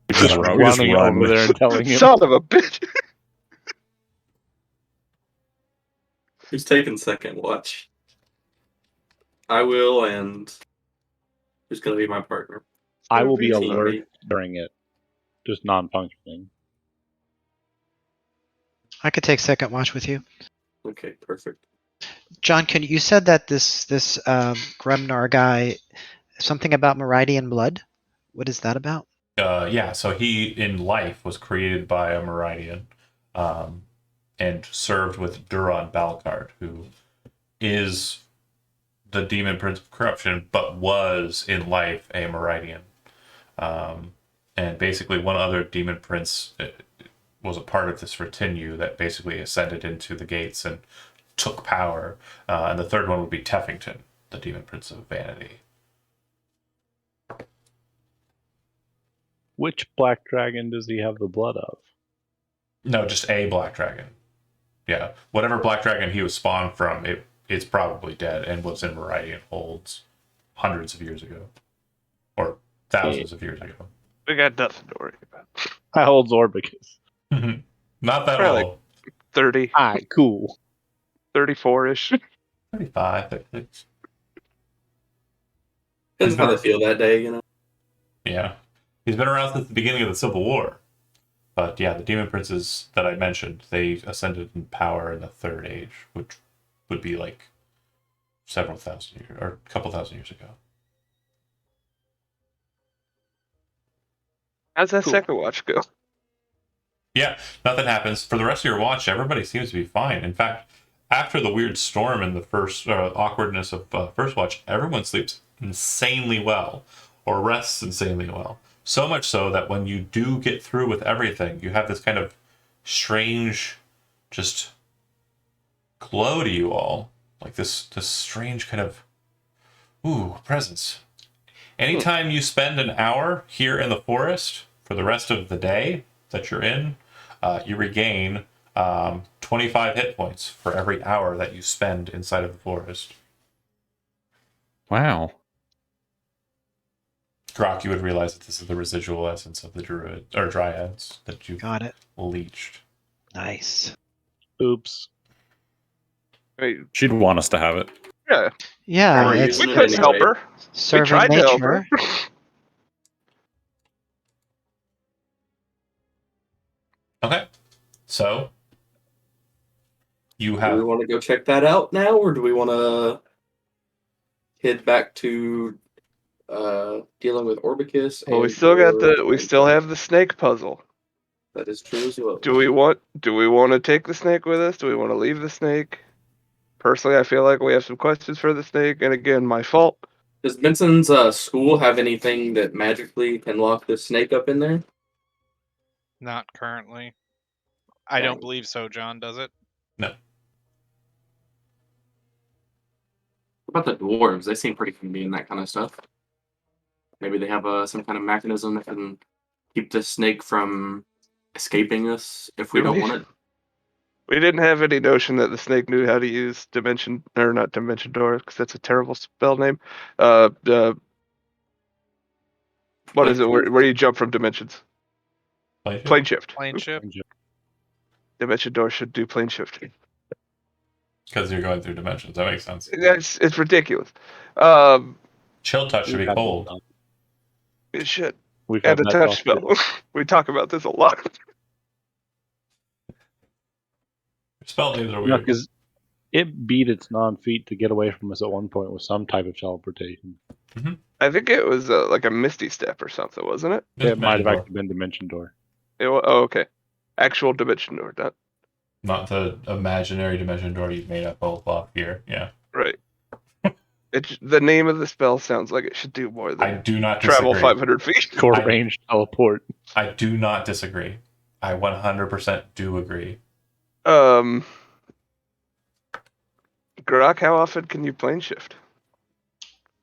We just run. Running over there and telling him. Son of a bitch. Who's taking second watch? I will, and who's going to be my partner? I will be Teammate. alert during it, just non-functioning. I could take second watch with you. Okay, perfect. John, you said that this Gremnar guy, something about Meridian blood? What is that about? Yeah, so he in life was created by a Meridian, and served with Duron Balcard, who is the demon prince of corruption, but was in life a Meridian. And basically, one other demon prince was a part of this retinue that basically ascended into the gates and took power. And the third one would be Teffington, the demon prince of vanity. Which black dragon does he have the blood of? No, just a black dragon. Yeah, whatever black dragon he was spawned from, it's probably dead and was in Meridian holds hundreds of years ago, or thousands of years ago. We got nothing to worry about. How old's Orbicus? Not that Probably old. 30, Alright, cool. 34-ish. 35, 36. Depends how they feel that day, you know. Yeah. He's been around since the beginning of the Civil War. But yeah, the demon princes that I mentioned, they ascended in power in the Third Age, which would be like several thousand years, or a couple thousand years ago. How's that Cool. second watch go? Yeah, nothing happens. For the rest of your watch, everybody seems to be fine. In fact, after the weird storm and the first awkwardness of first watch, everyone sleeps insanely well or rests insanely well. So much so that when you do get through with everything, you have this kind of strange, just glow to you all, like this strange kind of presence. Anytime you spend an hour here in the forest for the rest of the day that you're in, you regain 25 hit points for every hour that you spend inside of the forest. Wow. Grok, you would realize that this is the residual essence of the druid or dryads that you've Got it. leached. Nice. Oops. Wait, She'd want us to have it. yeah, Yeah, Or it's using we it couldn't help anyway. her. serving tried to help her. nature. Okay, so you Do we have want to go check that out now, or do we want to head back to dealing with Orbicus? Well, we and still got or- we still have the snake puzzle. That is true as well. Do we want to take the snake with us? Do we want to leave the snake? Personally, I feel like we have some questions for the snake, and again, my fault. Does Benson's school have anything that magically can lock the snake up in there? Not currently. I don't Dang. believe so, John, does it? no. What about the dwarves? They seem pretty handy in that kind of stuff. Maybe they have some kind of mechanism that can keep the snake from escaping us if we Do don't we? want it. We didn't have any notion that the snake knew how to use dimension, or not dimension door, because that's a terrible spell name. What is it? Where you jump from dimensions? Plane shift. Plane ship? Dimension door should do plane shifting. Because you're going through dimensions. That makes sense. It's ridiculous. Chill touch should be cold. It should. We've And had a that touch talk spell. We talk about this a lot. Spell names are No, weird. because it beat its non-feet to get away from us at one point with some type of teleportation. I think it was like a misty step or something, wasn't it? Just It might have Dimension actually been Dimension Door. Oh, okay. Actual dimension door, not the imaginary dimension door you've made up all off here. Yeah. right. The name of the spell sounds like it should do more I than do not travel disagree. 500 feet. Core I- range teleport. I do not disagree. I 100% do agree. Grok, how often can you plane shift?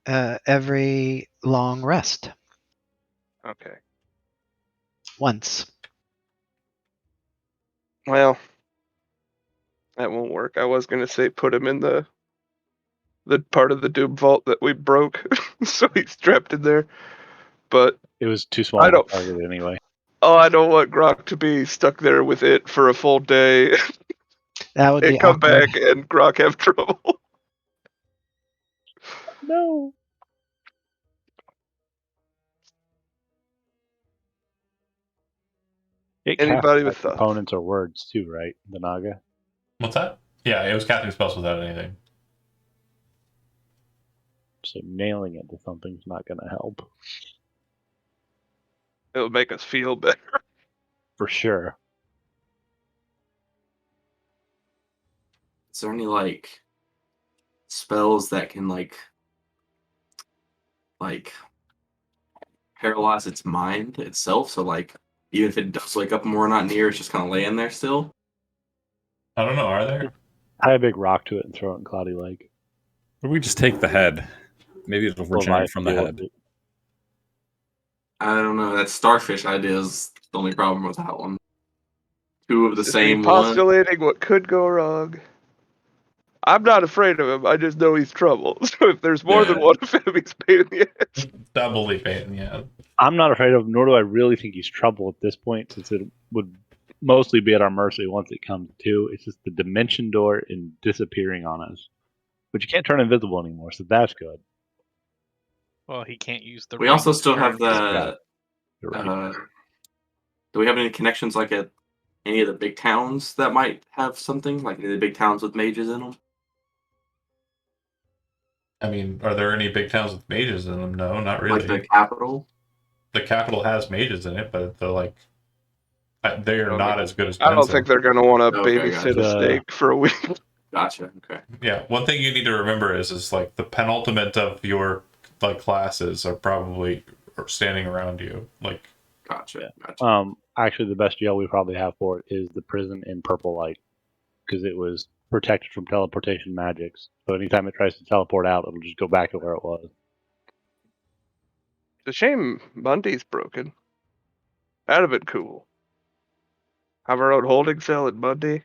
Every long rest. Okay. Once. Well, that won't work. I was gonna say put him in the part of the Doom Vault that we broke, so he's trapped in there. But It was too small I of a don't- target anyway. I don't want Grok to be stuck there with it for a full day. That would be and come awkward. back and Grok have trouble. No. It casts Anybody with like thoughts? components or words too, right? The Naga. What's that? Yeah, it was casting spells without anything. So nailing it to something's not going to help. It'll make us feel better. For sure. Is there any like spells that can like paralyze its mind itself? So like even if it does wake up and we're not near, it's just kind of laying there still. I don't know. Are there? Tie a big rock to it and throw it in Cloudy Lake. Or we just take the head. Maybe it'll regenerate from the Deal with head. it. I don't know. That starfish idea is the only problem with that one. Two of the Just me same one. postulating what could go wrong. I'm not afraid of him. I just know he's trouble. So if there's more than Yeah. one of him, he's pain in the ass. Doubly pain, yeah. I'm not afraid of him, nor do I really think he's trouble at this point, since it would mostly be at our mercy once it comes to. It's just the dimension door and disappearing on us. But you can't turn invisible anymore, so that's good. Well, he can't use the. We ring also to still turn have invisible. the. You're right. Do we have any connections like at any of the big towns that might have something like any of the big towns with mages in them? I mean, are there any big towns with mages in them? No, not really. Like the capital. The capital has mages in it, but they're like they are I not don't as good as I don't Benson. think they're going to want to Okay, babysit gotcha. a snake for a week. Gotcha. Okay. Yeah, one thing you need to remember is like the penultimate of your like classes are probably standing around you. Like, Gotcha. Gotcha. Actually, the best jail we probably have for it is the prison in Purple Light, because it was protected from teleportation magics. So anytime it tries to teleport out, it'll just go back to where it was. It's a shame Mundy's broken. That'd have been cool. Have our own holding cell at Mundy.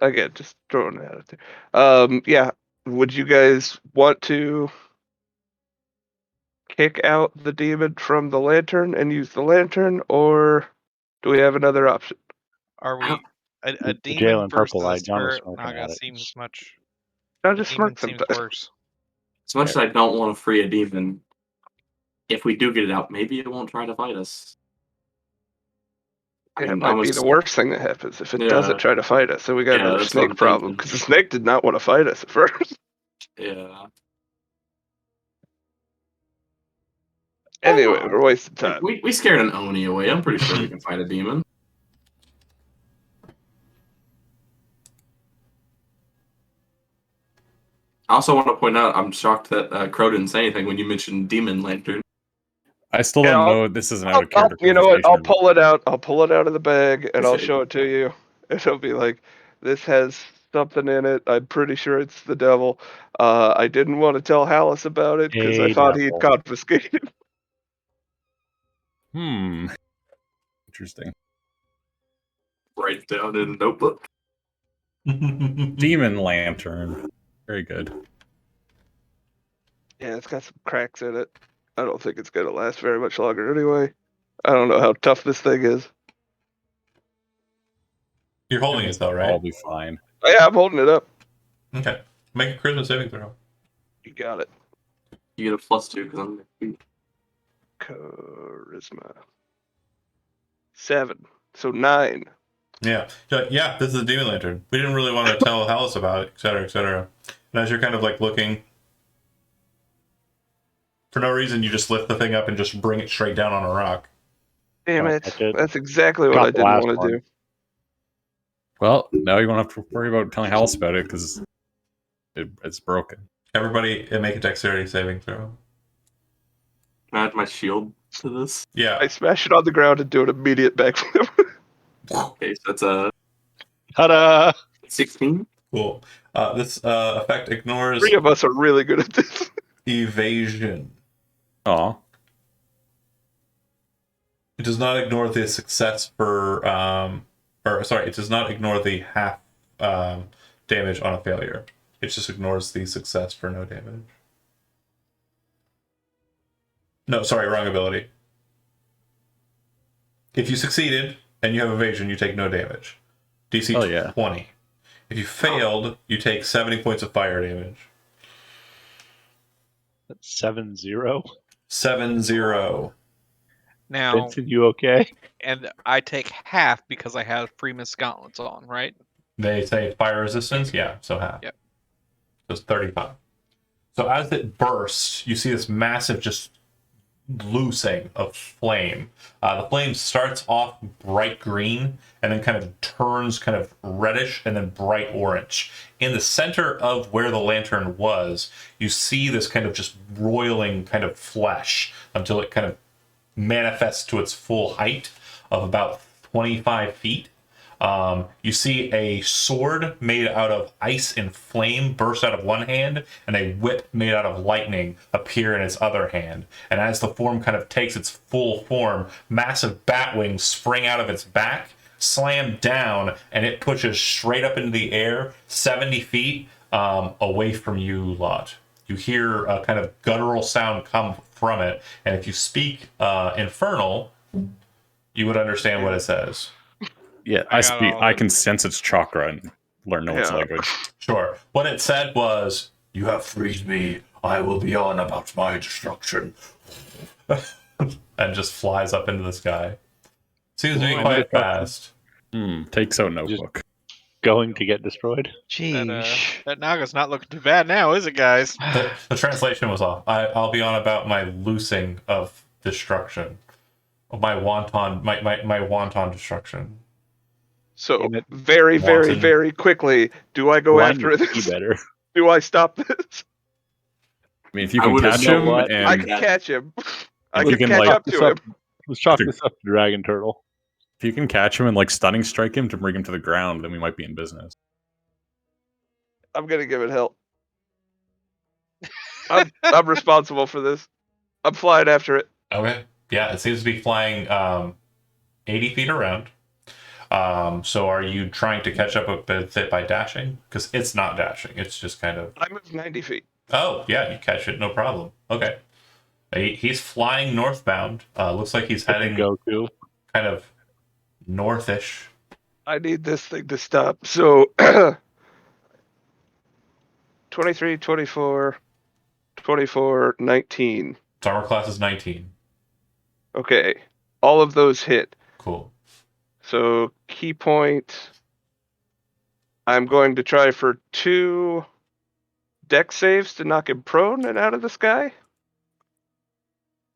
Again, just throwing that out there. Yeah. Would you guys want to kick out the demon from the lantern and use the lantern, or do we have another option? Are we a The jail demon in versus Purple a Light, John was spirit smirking Naga at it. seems much. I The just demon smirk seems sometimes. worse. As much as I don't want to free a demon, if we do get it out, maybe it won't try to fight us. Yeah, it I'm might be the worst thing that happens if it doesn't try to fight us. So we got Yeah, another that's what snake I'm problem thinking. because the snake did not want to fight us at first. Yeah. Anyway, we're wasting time. We scared an Oni away. I'm pretty sure we can fight a demon. I also want to point out, I'm shocked that Crow didn't say anything when you mentioned Demon Lantern. I still Yeah, don't I'll- know. This is an out of character. You know what? I'll conversation. pull it out. I'll pull it out of the bag and I'll Okay. show it to you. It'll be like, this has something in it. I'm pretty sure it's the devil. I didn't want to tell Hallis about it because I Hey, thought he'd devil. confiscated. Interesting. Write it down in a notebook. Demon Lantern. Very good. Yeah, it's got some cracks in it. I don't think it's gonna last very much longer anyway. I don't know how tough this thing is. you're holding it though, I'll right? be fine. Oh, yeah, I'm holding it up. Okay. Make a charisma saving throw. You got it. You get a +2 because I'm. Charisma. 7. So 9. Yeah. Yeah, this is the demon lantern. We didn't really want to tell Hallis about it, etc., etc. And as you're kind of like looking, for no reason, you just lift the thing up and just bring it straight down on a rock. Damn Oh, it. that's it. That's exactly what Got I the didn't last want to one. do. Well, now you won't have to worry about telling Alice about it because it's broken. Everybody make a dexterity saving throw. Can I add my shield to this? Yeah. I smash it on the ground and do an immediate backflip. Okay, so that's a Ta-da! 16. Cool. This effect ignores 3 of us are really good at this. evasion. Aw. It does not ignore the success for, it does not ignore the half damage on a failure. It just ignores the success for no damage. No, sorry, wrong ability. If you succeeded, and you have evasion, you take no damage. DC Oh, yeah. 20. If you failed, you take 70 points of fire damage. That's 7-0. 7-0. Now, Benson, you okay? and I take half because I have Freeman's gauntlets on, right? They say fire resistance, yeah, so half. Yep. So it's 35. So as it bursts, you see this massive just loosing of flame. The flame starts off bright green and then kind of turns kind of reddish and then bright orange. In the center of where the lantern was, you see this kind of just roiling kind of flesh until it kind of manifests to its full height of about 25 feet. You see a sword made out of ice and flame burst out of one hand, and a whip made out of lightning appear in its other hand. And as the form kind of takes its full form, massive bat wings spring out of its back, slam down, and it pushes straight up into the air, 70 feet away from you lot. You hear a kind of guttural sound come from it, and if you speak Infernal, you would understand what it says. Yeah, I I got speak. all I of can it. sense its chakra and learn no its Yeah. language. Sure. What it said was, "You have freed me. I will be on about my destruction." And just flies up into the sky. Seems to be Ooh, quite destruction. fast. Takes out notebook. Going to get destroyed. Jeez. That Naga's not looking too bad now, is it, guys? The translation was off. I'll be on about my loosing of destruction. My wonton destruction. So Damn it. very, very, Wanton. very quickly, do I go Line after your this? key better. Do I stop this? I mean, if you I can would catch assume him what? I and can catch him. I you can can, catch like, up to him. Let's chalk this up to Dragon Turtle. if you can catch him and like stunning strike him to bring him to the ground, then we might be in business. I'm gonna give it help. I'm responsible for this. I'm flying after it. Okay. Yeah, it seems to be flying 80 feet around. So are you trying to catch up with it by dashing? Because it's not dashing. It's just kind of... I move 90 feet. Oh, yeah, you catch it, no problem. Okay. He's flying northbound. Looks like he's heading Goku. kind of northish. I need this thing to stop. So 23, 24, 24, 19. Its armor class is 19. Okay. All of those hit. Cool. So key point. I'm going to try for 2 deck saves to knock him prone and out of the sky.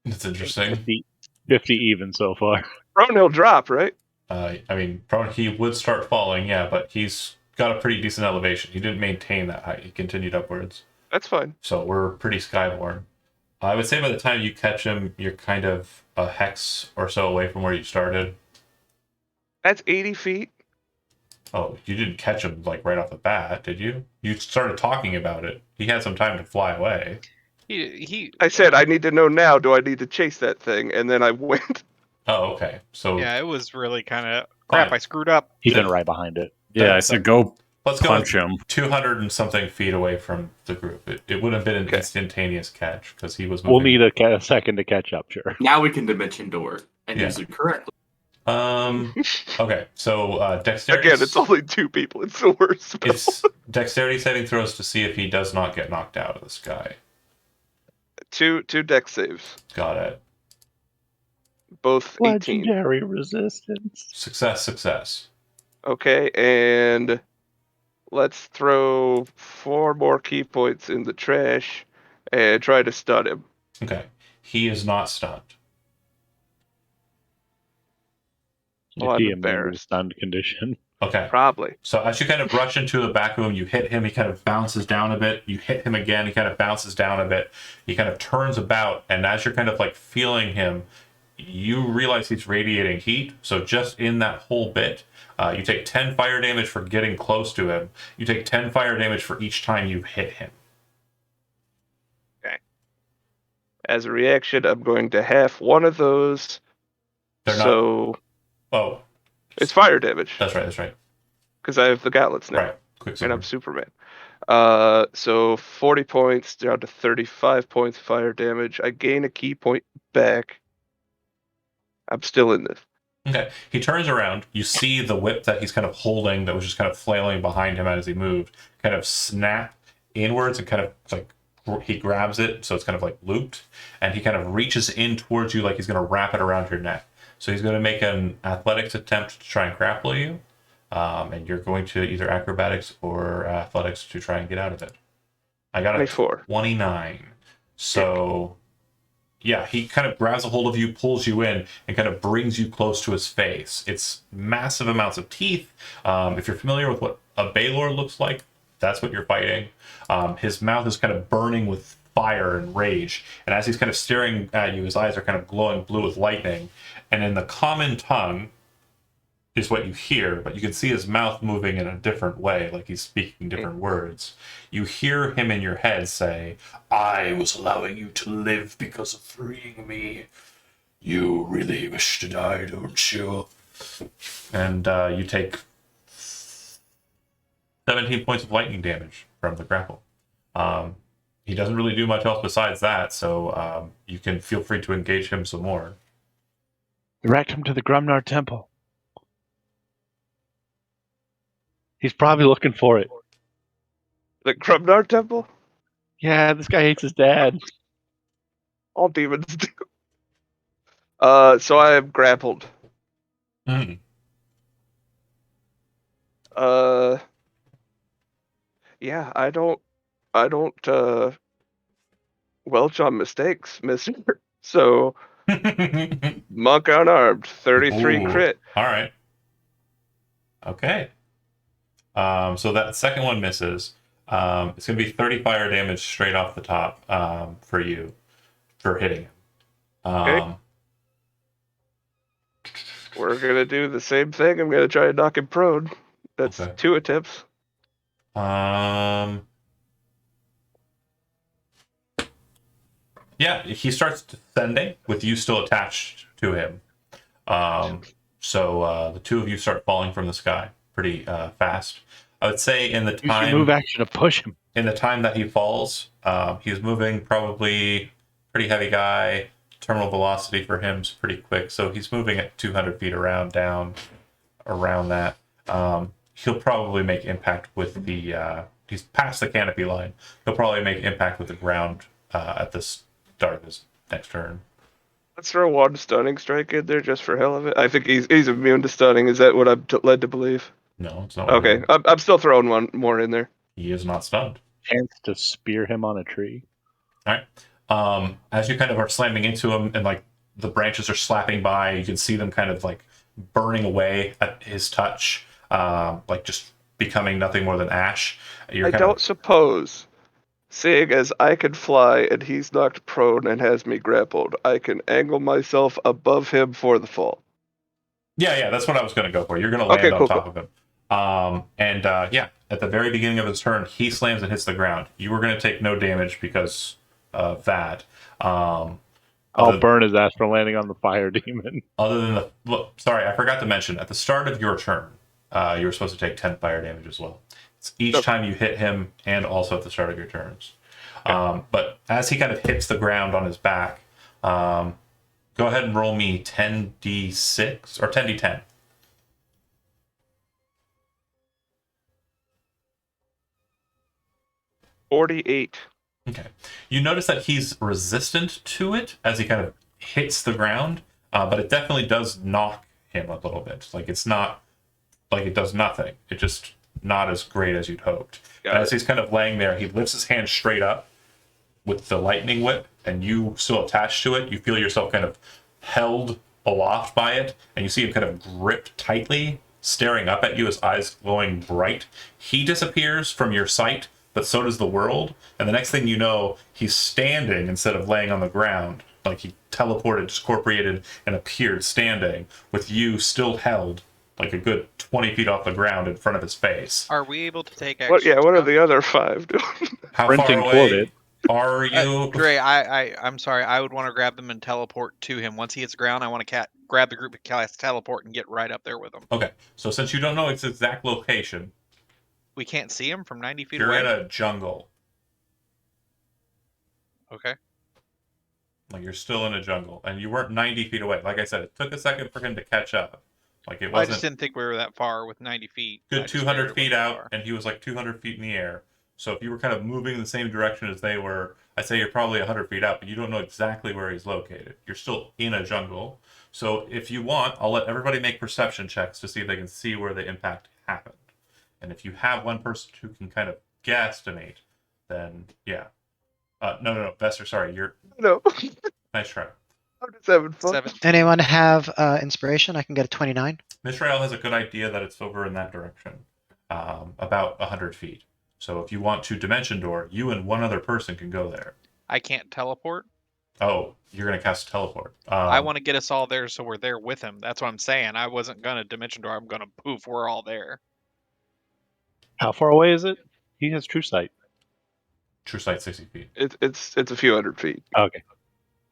That's interesting. 50 even so far. Prone he'll drop, right? I mean, probably he would start falling, yeah, but he's got a pretty decent elevation. He didn't maintain that height. He continued upwards. That's fine. So we're pretty skyborne. I would say by the time you catch him, you're kind of a hex or so away from where you started. That's 80 feet. Oh, you didn't catch him like right off the bat, did you? You started talking about it. He had some time to fly away. I said I need to know now. Do I need to chase that thing? And then I went. Oh, okay. So Yeah, it was really kind of crap. Fine. I screwed up. He's been right behind it. Yeah, I said go let's go punch him. 200 and something feet away from the group. It would have been an Okay. instantaneous catch because he was moving. We'll need a second to catch up, sure. Now we can dimension door and Yeah. use it correctly. Okay, so dexterity. Again, it's only 2 people. It's the worst spell. It's dexterity saving throws to see if he does not get knocked out of the sky. 2 deck saves. Got it. Both 18. Legendary resistance. Success. Okay, and let's throw 4 more key points in the trash and try to stun him. Okay. He is not stunned. Oh, If he I'm immune to the embarrassed. stunned condition. Okay. Probably. So as you kind of rush into the back of him, you hit him, he kind of bounces down a bit. You hit him again, he kind of bounces down a bit. He kind of turns about, and as you're kind of like feeling him, you realize he's radiating heat. So just in that whole bit, you take 10 fire damage for getting close to him. You take 10 fire damage for each time you hit him. As a reaction, I'm going to half one of those. They're not. So Oh, it's fire damage that's right. because I have the gauntlets now, Right. and Quicksilver. I'm Superman. So 40 points down to 35 points fire damage. I gain a key point back. I'm still in this. Okay. He turns around. You see the whip that he's kind of holding, that was just kind of flailing behind him as he moved, kind of snap inwards and kind of like he grabs it, so it's kind of like looped, and he kind of reaches in towards you like he's going to wrap it around your neck. So he's going to make an athletics attempt to try and grapple you, and you're going to either acrobatics or athletics to try and get out of it. I got a 24. 29. So yeah, he kind of grabs a hold of you, pulls you in, and kind of brings you close to his face. It's massive amounts of teeth. If you're familiar with what a Baylor looks like, that's what you're fighting. His mouth is kind of burning with fire and rage, and as he's kind of staring at you, his eyes are kind of glowing blue with lightning. And in the common tongue is what you hear, but you can see his mouth moving in a different way, like he's speaking different words. You hear him in your head say, "I was allowing you to live because of freeing me. You really wish to die, don't you?" And you take 17 points of lightning damage from the grapple. He doesn't really do much else besides that, so you can feel free to engage him some more. Direct him to the Grumnar Temple. He's probably looking for it. The Grumnar Temple? Yeah, this guy hates his dad. All demons do. So I am grappled. Mm. Yeah, I don't welch on mistakes, mister. So, monk unarmed, 33 Ooh, crit. all right. Okay. So that second one misses. It's going to be 30 fire damage straight off the top for you for hitting him. Okay. We're gonna do the same thing. I'm gonna try to knock him prone. That's Okay. 2 attempts. Yeah, he starts descending with you still attached to him. So the two of you start falling from the sky pretty fast. I would say in the Use your move time action to push him. that he falls, he's moving probably pretty heavy guy. Terminal velocity for him is pretty quick, so he's moving at 200 feet around that. He'll probably make impact with the. He's past the canopy line. He'll probably make impact with the ground at the start of his next turn. Let's throw one stunning strike in there just for hell of it. I think he's immune to stunning. Is that what I'm led to believe? No, it's not. Okay, I'm still throwing one more in there. He is not stunned. Chance to spear him on a tree. All right. As you kind of are slamming into him and like the branches are slapping by, you can see them kind of like burning away at his touch, like just becoming nothing more than ash. I don't suppose, seeing as I can fly and he's knocked prone and has me grappled, I can angle myself above him for the fall. Yeah, that's what I was going to go for. You're going to land on top of him. At the very beginning of his turn, he slams and hits the ground. You were going to take no damage because of that. I'll burn his ass for landing on the fire demon. Other than sorry, I forgot to mention, at the start of your turn, you were supposed to take 10 fire damage as well. It's each time you hit him and also at the start of your turns. But as he kind of hits the ground on his back, go ahead and roll me 10d6 or 10d10. 48. Okay. You notice that he's resistant to it as he kind of hits the ground, but it definitely does knock him a little bit. Like it's not like it does nothing. It's just not as great as you'd hoped. And as he's kind of laying there, he lifts his hand straight up with the lightning whip, and you still attached to it. You feel yourself kind of held aloft by it, and you see him kind of gripped tightly, staring up at you, his eyes glowing bright. He disappears from your sight, but so does the world. And the next thing you know, he's standing instead of laying on the ground. Like he teleported, discorporated, and appeared standing with you still held like a good 20 feet off the ground in front of his face. Are we able to take action? What are the other 5 doing? How Sprinting far toward away it. are you? Dre, I'm sorry. I would want to grab them and teleport to him. Once he hits ground, I want to grab the group and cast teleport and get right up there with him. Okay, so since you don't know its exact location, we can't see him from 90 feet you're away. in a jungle. Okay. Like you're still in a jungle, and you weren't 90 feet away. Like I said, it took a second for him to catch up. Like it I just wasn't didn't think we were that far with 90 feet. I good just 200 figured it feet wasn't that out, far. and he was like 200 feet in the air. So if you were kind of moving in the same direction as they were, I'd say you're probably 100 feet out, but you don't know exactly where he's located. You're still in a jungle. So if you want, I'll let everybody make perception checks to see if they can see where the impact happened. And if you have one person who can kind of guesstimate, then yeah. No, Vester, sorry, you're No, nice try. I'm just having fun. 17. Anyone have inspiration? I can get a 29. Mishrael has a good idea that it's over in that direction, about 100 feet. So if you want to dimension door, you and one other person can go there. I can't teleport. Oh, you're going to cast teleport. I want to get us all there so we're there with him. That's what I'm saying. I wasn't going to dimension door. I'm going to poof. We're all there. How far away is it? He has true sight. True sight 60 feet. It's a few hundred feet. Okay.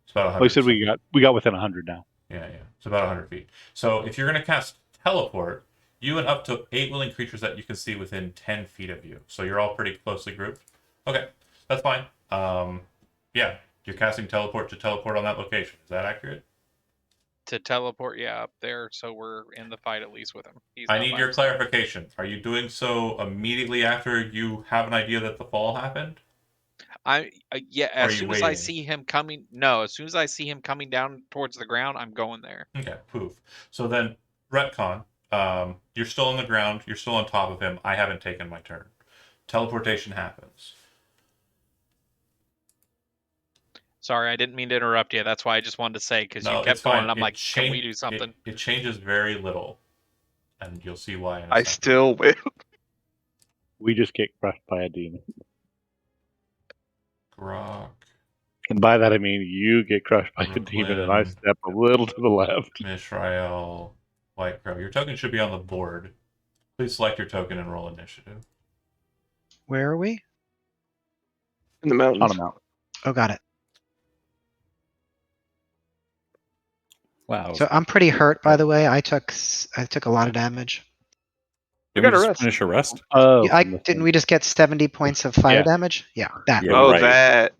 It's about 100. Well, you said we got within 100 now. Yeah. It's about 100 feet. So if you're going to cast teleport, you and up to 8 willing creatures that you can see within 10 feet of you. So you're all pretty closely grouped. Okay, that's fine. Yeah, you're casting teleport to teleport on that location. Is that accurate? To teleport, yeah, up there so we're in the fight at least with him. He's I not need by your himself. clarification. Are you doing so immediately after you have an idea that the fall happened? Yeah, Or are as you soon as I waiting? see him coming, no, as soon as I see him coming down towards the ground, I'm going there. Okay, poof. So then, retcon. You're still on the ground. You're still on top of him. I haven't taken my turn. Teleportation happens. Sorry, I didn't mean to interrupt you. That's why I just wanted to say because No, you it's kept going, fine. and I'm It like, can we do something? It changes very little, and you'll see why in a I second. still win. We just get crushed by a demon. Grok, And by that I mean you get crushed by a demon and I Brooklyn. step a little to the left. Mishrael, White Crow. Your token should be on the board. Please select your token and roll initiative. Where are we? In the On mountains. a mountain. Oh, got it. Wow. So I'm pretty hurt, by the way. I took a lot of damage. You Did we gotta just rest. finish a rest? Oh, Yeah, from the didn't sun. we just get 70 points of fire Yeah. damage? Yeah, that. Yeah, Oh, right. that.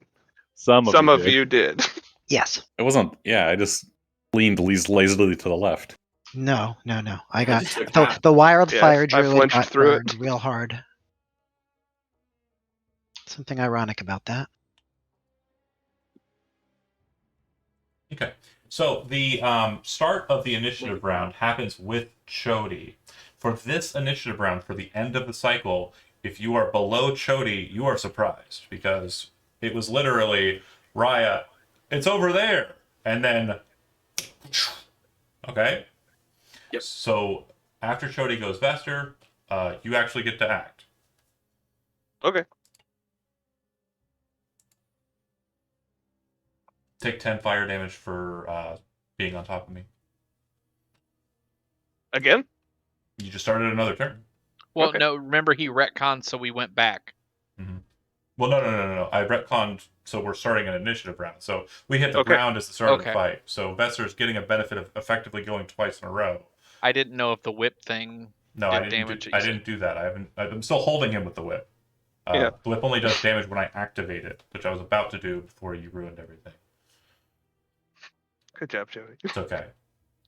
Some Of did. you did. Yes. It wasn't. Yeah, I just leaned lazily to the left. No. I I got just took the half. wildfire Yeah, I druid flinched got through it. burned real hard. Something ironic about that. Okay. So the start of the initiative round happens with Chody. For this initiative round, for the end of the cycle, if you are below Chody, you are surprised because it was literally Raya, it's over there, and then okay. Yep. So after Chody goes Vester, you actually get to act. Okay. Take 10 fire damage for being on top of me. Again? You just started another turn. Well, Okay. no, remember he retconned, so we went back. Well, no. I retconned, so we're starting an initiative round. So we hit the Okay. ground as the start of the Okay. fight. So Vester's getting a benefit of effectively going twice in a row. I didn't know if the whip thing. No, Did I damage didn't. that I you didn't do that. I'm still holding him with the whip. Yeah. The whip only does damage when I activate it, which I was about to do before you ruined everything. Good job, Joey. It's okay.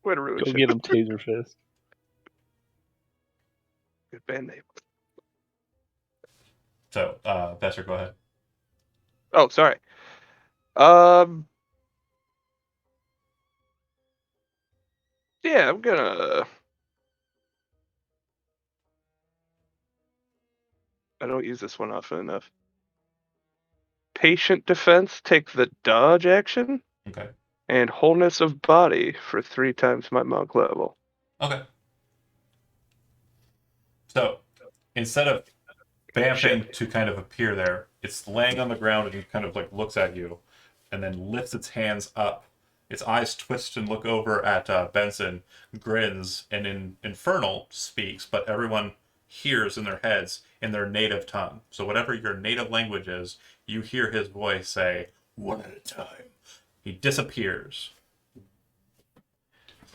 Way to ruin Go shit. get him, Taser Fist. Good band name. So, Vester, go ahead. Oh, sorry. Yeah, I'm gonna. I don't use this one often enough. Patient defense, take the dodge action, Okay. and wholeness of body for 3 times my monk level. Okay. So, instead of vamping to kind of appear there, it's laying on the ground and it kind of like looks at you and then lifts its hands up. Its eyes twist and look over at Benson, grins, and in Infernal speaks, but everyone hears in their heads in their native tongue. So whatever your native language is, you hear his voice say, "One at a time." He disappears.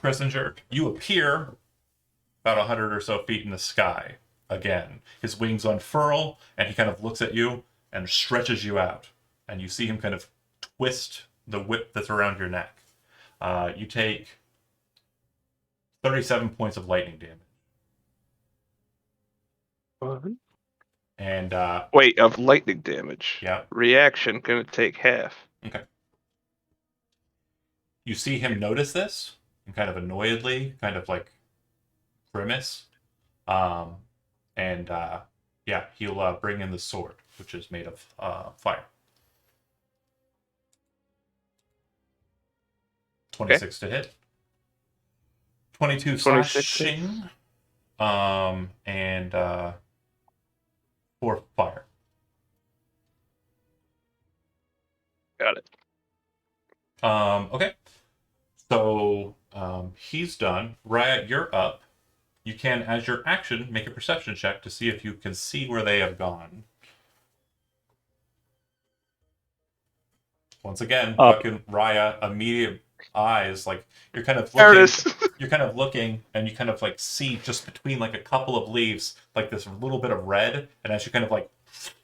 Messenger, you appear about 100 or so feet in the sky again. His wings unfurl, and he kind of looks at you and stretches you out. And you see him kind of twist the whip that's around your neck. You take 37 points of lightning damage. And Wait, of lightning damage. yeah, Reaction gonna take half. okay. You see him notice this and kind of annoyedly, kind of like grimace. And yeah, he'll bring in the sword, which is made of fire. 26 to hit. 22 26 slashing. And 4 fire. Got it. Okay. So he's done. Riot, you're up. You can, as your action, make a perception check to see if you can see where they have gone. Once again, Up. fucking Raya, immediate eyes, like you're kind of There it looking. is. You're kind of looking, and you kind of like see just between like a couple of leaves, like this little bit of red, and as you kind of like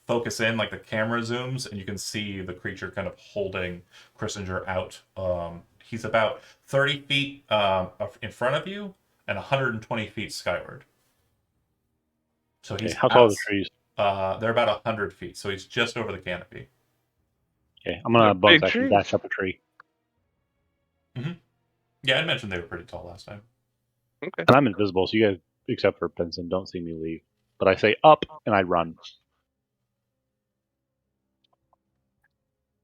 focus in, like the camera zooms, and you can see the creature kind of holding Christinger out. He's about 30 feet in front of you, and 120 feet skyward. So he's Okay, how tall are the trees? They're about 100 feet, so he's just over the canopy. Okay, I'm gonna They're bonus big action trees. dash up a tree. Yeah, I mentioned they were pretty tall last time. Okay. And I'm invisible, so you guys, except for Benson, don't see me leave. But I say up, and I run.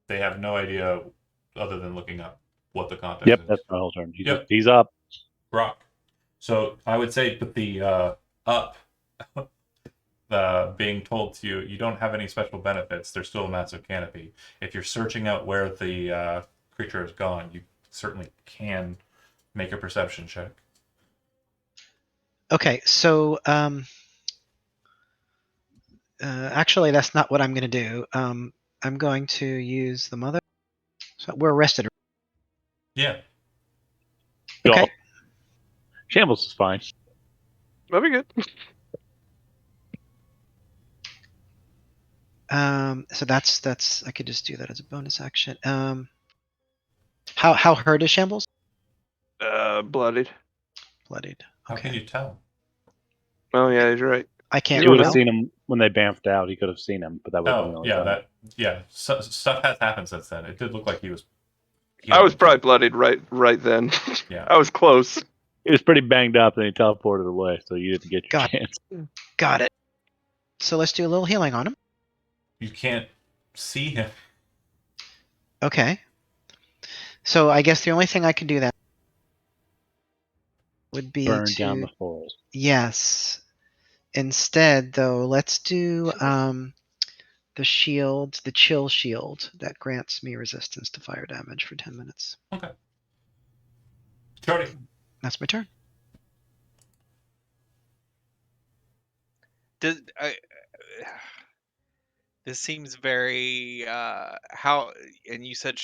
They have no idea, other than looking up, what the context Yep, is. that's my whole turn. Yep. He's up. Rock. So I would say, but the up being told to you, you don't have any special benefits. There's still a massive canopy. If you're searching out where the creature has gone, you certainly can make a perception check. Okay, so actually, that's not what I'm going to do. I'm going to use the mother. So we're arrested. Yeah. Okay. Y'all. Shambles is fine. That'd be good. So that's I could just do that as a bonus action. How hurt is Shambles? Bloodied. Bloodied. How can Okay. you tell? Oh yeah, he's right. I can't. He would have tell. seen him when they bamfed out. He could have seen him, but that wasn't the Oh, only yeah, time. stuff has happened since then. It did look like he was. I was probably bloodied right then. Yeah. I was close. He was pretty banged up, and he teleported away, so you didn't get your God. chance. Got it. So let's do a little healing on him. You can't see him. Okay. So I guess the only thing I can do that would be Burn to down the forest. yes. Instead, though, let's do the shield, the chill shield that grants me resistance to fire damage for 10 minutes. Okay. Jody. That's my turn. Does this seems very how? And you said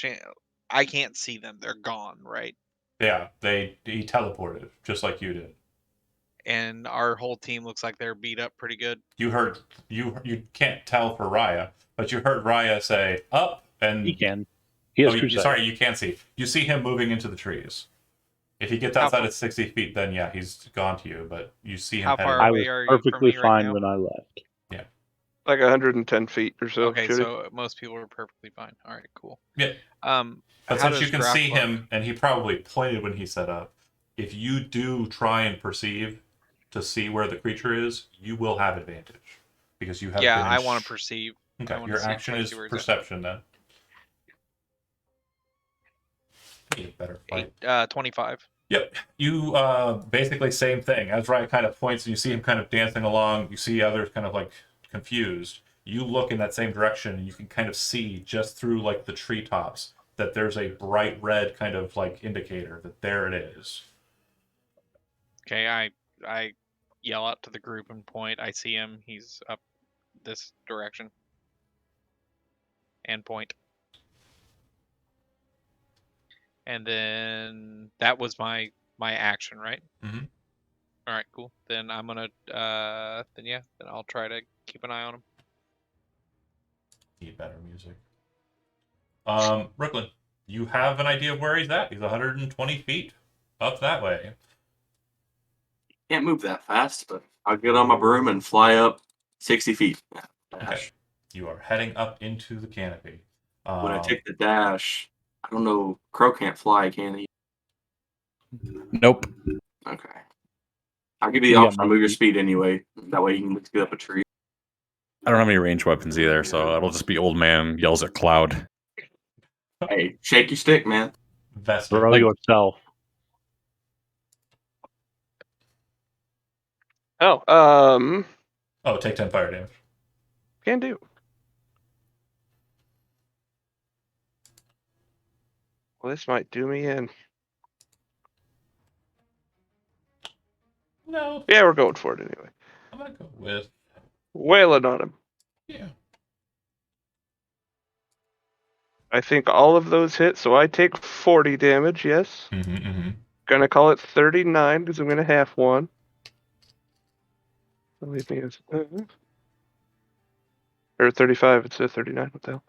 I can't see them; they're gone, right? Yeah, he teleported just like you did. And our whole team looks like they're beat up pretty good. You heard you can't tell for Raya, but you heard Raya say up and He can. He has crusade. sorry, you can't see. You see him moving into the trees. If he gets How outside far- at 60 feet, then yeah, he's gone to you. But you see him. How far I away was are you from perfectly me right fine now? when I left. Like 110 feet or so. Okay, Judy. so most people are perfectly fine. All right, cool. Yeah. But But how since you does can Grok see look? him, and he probably pointed when he set up, if you do try and perceive to see where the creature is, you will have advantage because you have. Yeah, been I want to perceive. Okay, I wanna your see action is exactly where he's at. perception then. Need a better fight. 25. Yep. You basically same thing. As Ryan kind of points and you see him kind of dancing along, you see others kind of like confused. You look in that same direction and you can kind of see just through like the treetops that there's a bright red kind of like indicator that there it is. Okay, I yell out to the group and point. I see him. He's up this direction. And point. And then that was my action, right? Mhm. All right, cool. Then I'm gonna then I'll try to keep an eye on him. Need better music. Brooklyn. You have an idea of where he's at. He's 120 feet up that way. Can't move that fast, but I'll get on my broom and fly up 60 feet. Okay. Dash. You are heading up into the canopy. When I take the dash, I don't know. Crow can't fly, can he? Nope. Okay. I'll give you the You got option to move your speed anyway. That way you can get up a tree. I don't have any range weapons either, so it'll just be old man yells at cloud. Hey, shake your stick, man. Vested. Throw Like- yourself. Oh, Oh, take 10 fire damage. can do. Well, this might do me in. No, Yeah, we're going for it anyway. I'm gonna go with Wailing on him. yeah. I think all of those hit, so I take 40 damage, yes. Gonna call it 39 because I'm gonna half one. Leave me as or 35 instead of 39. What the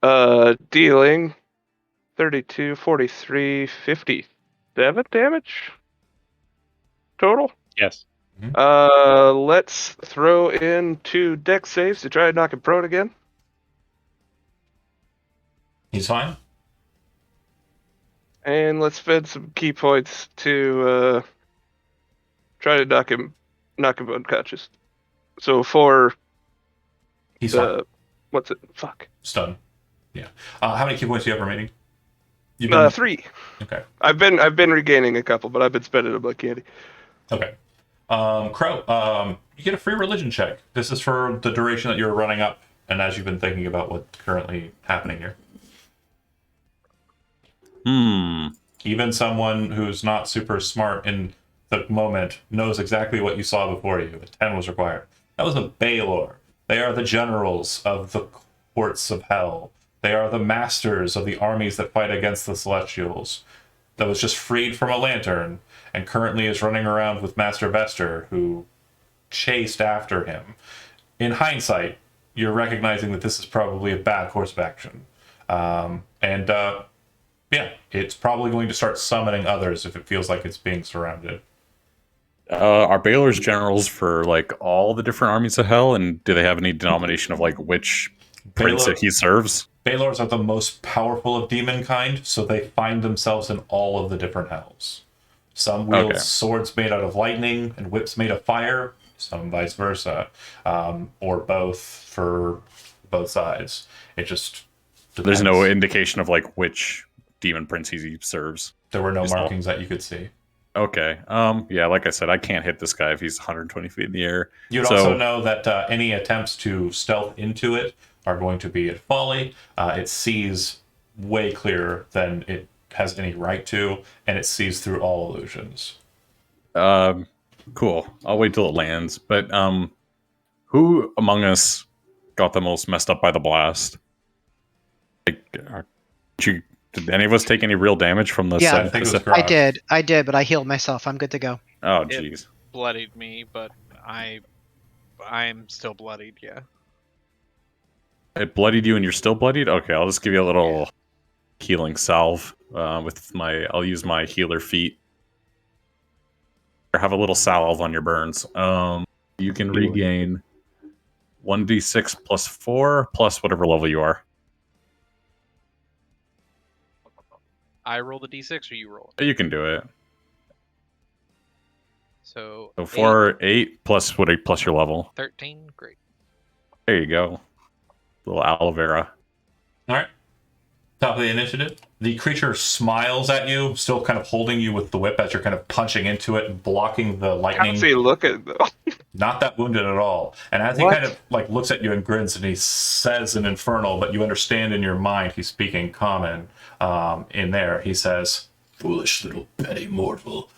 hell? Dealing 32, 43, 57 damage total. Yes. Let's throw in 2 dex saves to try and knock him prone again. He's fine. And let's spend some key points to try to knock him unconscious. So for He's fine. what's it? Fuck. Stun. Yeah. How many key points do you have remaining? You've been 3. okay. I've been regaining a couple, but I've been spending them like candy. Okay. Crow, you get a free religion check. This is for the duration that you're running up, and as you've been thinking about what's currently happening here. Even someone who's not super smart in the moment knows exactly what you saw before you. A 10 was required. That was a Baelor. They are the generals of the courts of hell. They are the masters of the armies that fight against the Celestials. That was just freed from a lantern and currently is running around with Master Vester, who chased after him. In hindsight, you're recognizing that this is probably a bad course of action. Yeah, it's probably going to start summoning others if it feels like it's being surrounded. Are Baylor's generals for like all the different armies of hell, and do they have any denomination of like which prince Baelor- that he serves? Baelors are the most powerful of demon kind, so they find themselves in all of the different hells. Some wield swords made out of lightning and whips made of fire, some vice versa, or both for both sides. It just depends. There's no indication of like which demon prince he serves. There were no markings that you could see. Okay. Yeah, like I said, I can't hit this guy if he's 120 feet in the air. You'd also know that any attempts to stealth into it are going to be at folly. It sees way clearer than it has any right to, and it sees through all illusions. Cool. I'll wait till it lands. But who among us got the most messed up by the blast? Like, did any of us take any real damage from the Yeah. I think it was Grog. I did, but I healed myself. I'm good to go. Oh, jeez. Bloodied me, but I'm still bloodied. Yeah. It bloodied you and you're still bloodied? Okay, I'll just give you a little healing salve I'll use my healer feat. Or have a little salve on your burns. You can regain 1d6 plus 4 plus whatever level you are. I roll the d6 or you roll it? But you can do it. So, So 4, 8 plus plus your level. 13. Great. There you go. Little aloe vera. All right. Top of the initiative. The creature smiles at you, still kind of holding you with the whip as you're kind of punching into it and blocking the lightning. How's he looking though? Not that wounded at all. And as he kind of like looks at you and grins and he says an infernal, but you understand in your mind he's speaking common. In there, he says, "Foolish little petty mortal,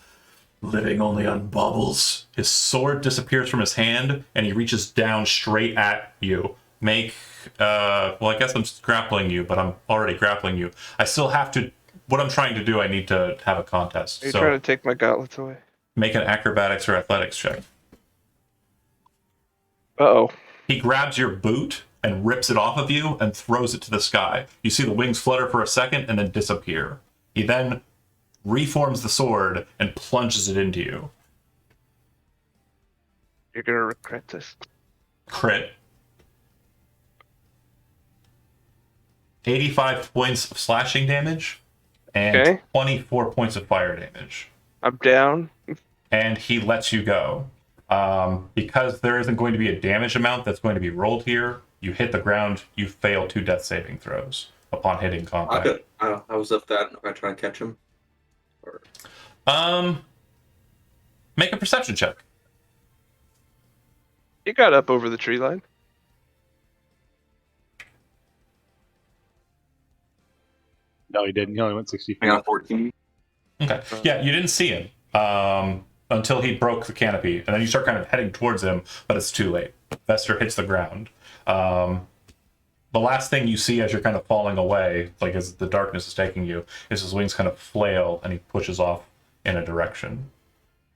living only on baubles." His sword disappears from his hand and he reaches down straight at you. Make well, I guess I'm grappling you, but I'm already grappling you. I still have to. What I'm trying to do, I need to have a contest. Are you So trying to take my gauntlets away? make an acrobatics or athletics check. Uh-oh. He grabs your boot and rips it off of you and throws it to the sky. You see the wings flutter for a second and then disappear. He then reforms the sword and plunges it into you. You're gonna regret this. Crit. 85 points of slashing damage and Okay. 24 points of fire damage. I'm down. And he lets you go. Because there isn't going to be a damage amount that's going to be rolled here, you hit the ground, you fail 2 death saving throws upon hitting contact. I was up that. If I try and catch him. Or... Make a perception check. You got up over the tree line. No, he didn't. He only went 60 I feet. got 14. Okay. Yeah, you didn't see him until he broke the canopy, and then you start kind of heading towards him, but it's too late. Vester hits the ground. The last thing you see as you're kind of falling away, like as the darkness is taking you, is his wings kind of flail, and he pushes off in a direction.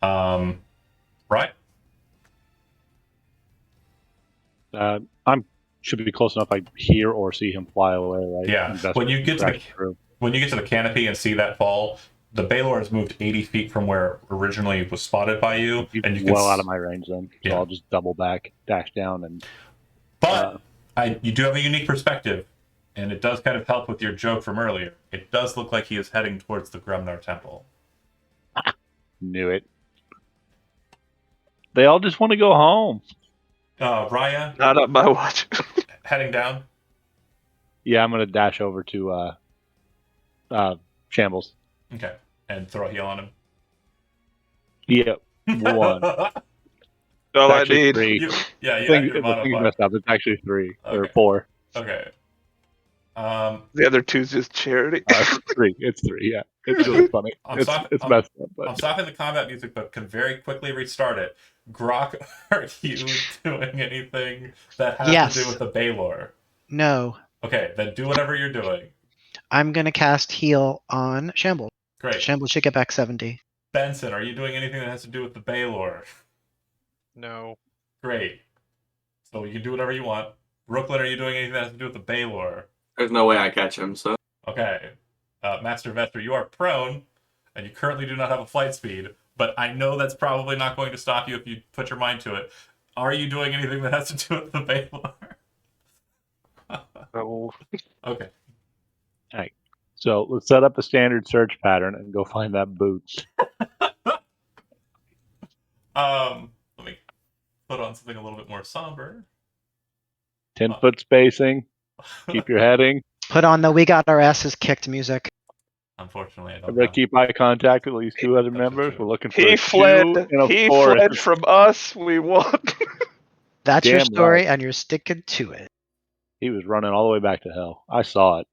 Right? I'm should be close enough. I hear or see him fly away, right? Yeah. Investors When you get to crash through. when you get to the canopy and see that fall, the Baylor has moved 80 feet from where it originally was spotted by you, He's and you can well out of my range then, so Yeah. I'll just double back, dash down, and But you do have a unique perspective, and it does kind of help with your joke from earlier. It does look like he is heading towards the Grumnar Temple. knew it. They all just want to go home. Raya, Not on my watch. heading down. Yeah, I'm gonna dash over to Shambles. Okay, and throw a heal on him. Yeah, one. All I actually need. three. You The got thing your is modifier. messed up. It's actually 3 or Okay. 4. Okay. The other two's just charity. 3. It's 3. Yeah, it's really funny. I'm It's sorry- it's I'm- messed up, but I'm stopping the combat music, but can very quickly restart it. Grok, are you doing anything that has Yes. to do with the Baylor? No, Okay, then do whatever you're doing. I'm gonna cast heal on Shambles. Great. Shambles should get back 70. Benson, are you doing anything that has to do with the Baylor? No. Great. So you can do whatever you want. Brooklyn, are you doing anything that has to do with the Baylor? There's no way I catch him, so. Okay. Master Vester, you are prone, and you currently do not have a flight speed, but I know that's probably not going to stop you if you put your mind to it. Are you doing anything that has to do with the Baylor? Oh, Okay. so let's set up a standard search pattern and go find that boot. Let me put on something a little bit more somber. 10-foot spacing. Keep your heading. Put on the "We Got Our Asses Kicked" music. Unfortunately, I don't Everybody have. keep eye contact with at least 2 other That's members. true. We're looking for he a fled. shoe in a He forest. fled from us. We won. That's your Damn story, and you're sticking to it. He was running all the way back to hell. I saw it.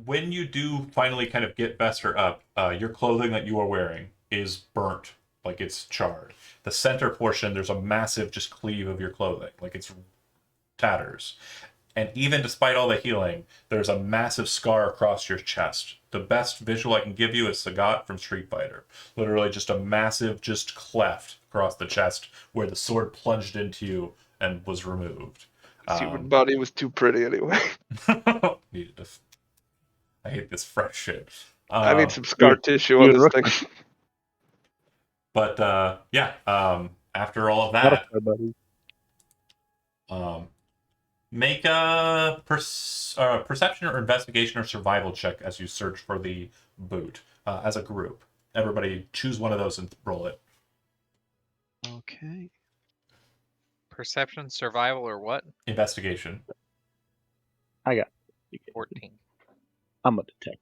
When you do finally kind of get Vester up, your clothing that you are wearing is burnt, like it's charred. The center portion, there's a massive just cleave of your clothing, like it's tatters. And even despite all the healing, there's a massive scar across your chest. The best visual I can give you is Sagat from Street Fighter. Literally just a massive just cleft across the chest where the sword plunged into you and was removed. His human body was too pretty anyway. Needed to. I hate this fresh shit. I need some scar tissue on dude, this thing. But yeah, after all of Not a that, fair, buddy. make a perception or investigation or survival check as you search for the boot as a group. Everybody choose one of those and roll it. Okay. Perception, survival, or what? Investigation. 14. I'm a detective.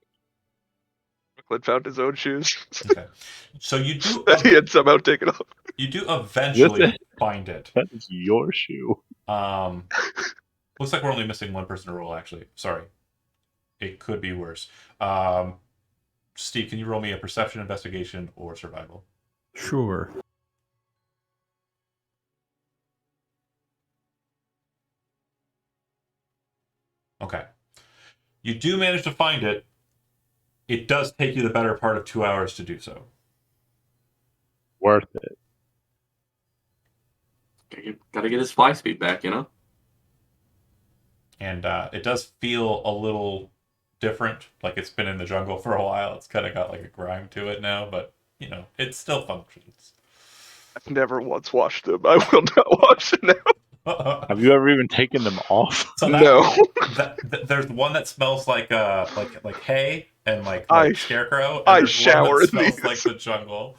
Brooklyn found his own shoes Okay. So you do that he had somehow taken off. you do eventually Listen. find it. That is your shoe. Looks like we're only missing one person to roll, actually. Sorry. It could be worse. Steve, can you roll me a perception, investigation, or survival? Sure. Okay. You do manage to find it. It does take you the better part of 2 hours to do so. Worth it. Gotta get his fly speed back, you know? And it does feel a little different, like it's been in the jungle for a while. It's kind of got like a grime to it now, but you know, it still functions. I've never once washed them. I will not wash them now. Have you ever even taken them off? So No. there's one that smells like hay and I scarecrow, and I there's one shower that in smells these. like the jungle.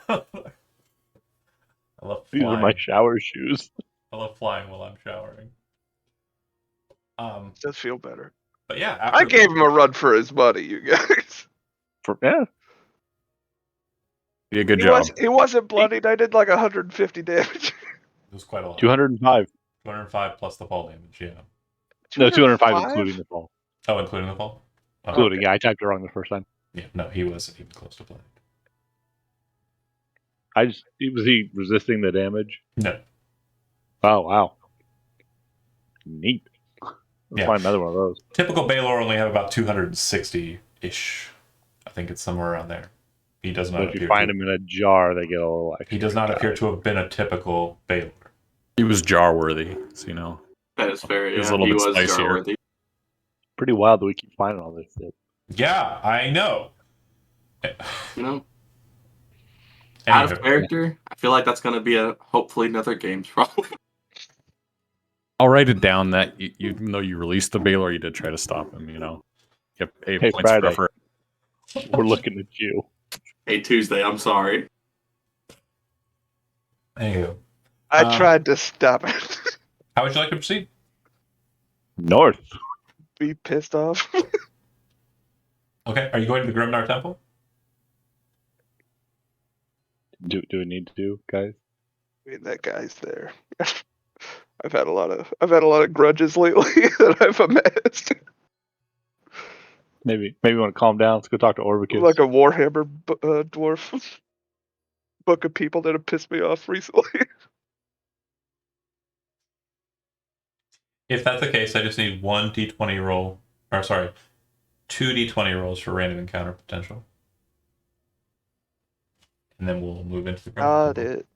I love These are flying. my shower shoes. I love flying while I'm showering. Does feel better. But yeah, I gave him a run for his money, you guys. Yeah. Be a good job. He wasn't bloodied. I did like 150 damage. It was quite a lot. 205. 205 plus the fall damage, yeah. No, 205 including the fall. Oh, including the fall? Oh, Including, yeah, I typed it wrong the first time. yeah, no, he wasn't even close to bloodied. Was he resisting the damage? No. Oh, wow. Neat. Let's Yeah. find another one of those. Typical Baylor only have about 260-ish. I think it's somewhere around there. He does not But if you appear find to, them in a jar, they get a little extra. he does not appear to have been a typical Baylor. He was jar worthy, so you know. That is fair. It was Yeah, a little he bit was spicier. jar-worthy. Pretty wild that we keep finding all this shit. Yeah, I know. You know, out of Anywho, character, I feel like that's going to be hopefully another game's problem. I'll write it down that even though you released the Baylor, you did try to stop him, you know. Yep, 8 Hey, points Friday. for We're looking at you. Hey, Tuesday, I'm sorry. anywho, I tried to stop it. how would you like to proceed? North. Be pissed off. Okay, are you going to the Grimnar Temple? Do we need to, guys? I mean, that guy's there. I've had a lot of grudges lately that I've amassed. Maybe we want to calm down. Let's go talk to Orbicus. Like a Warhammer dwarf book of people that have pissed me off recently. If that's the case, I just need one d20 roll, or sorry, 2 d20 rolls for random encounter potential. And then we'll move into the Grimnar Got Temple. it.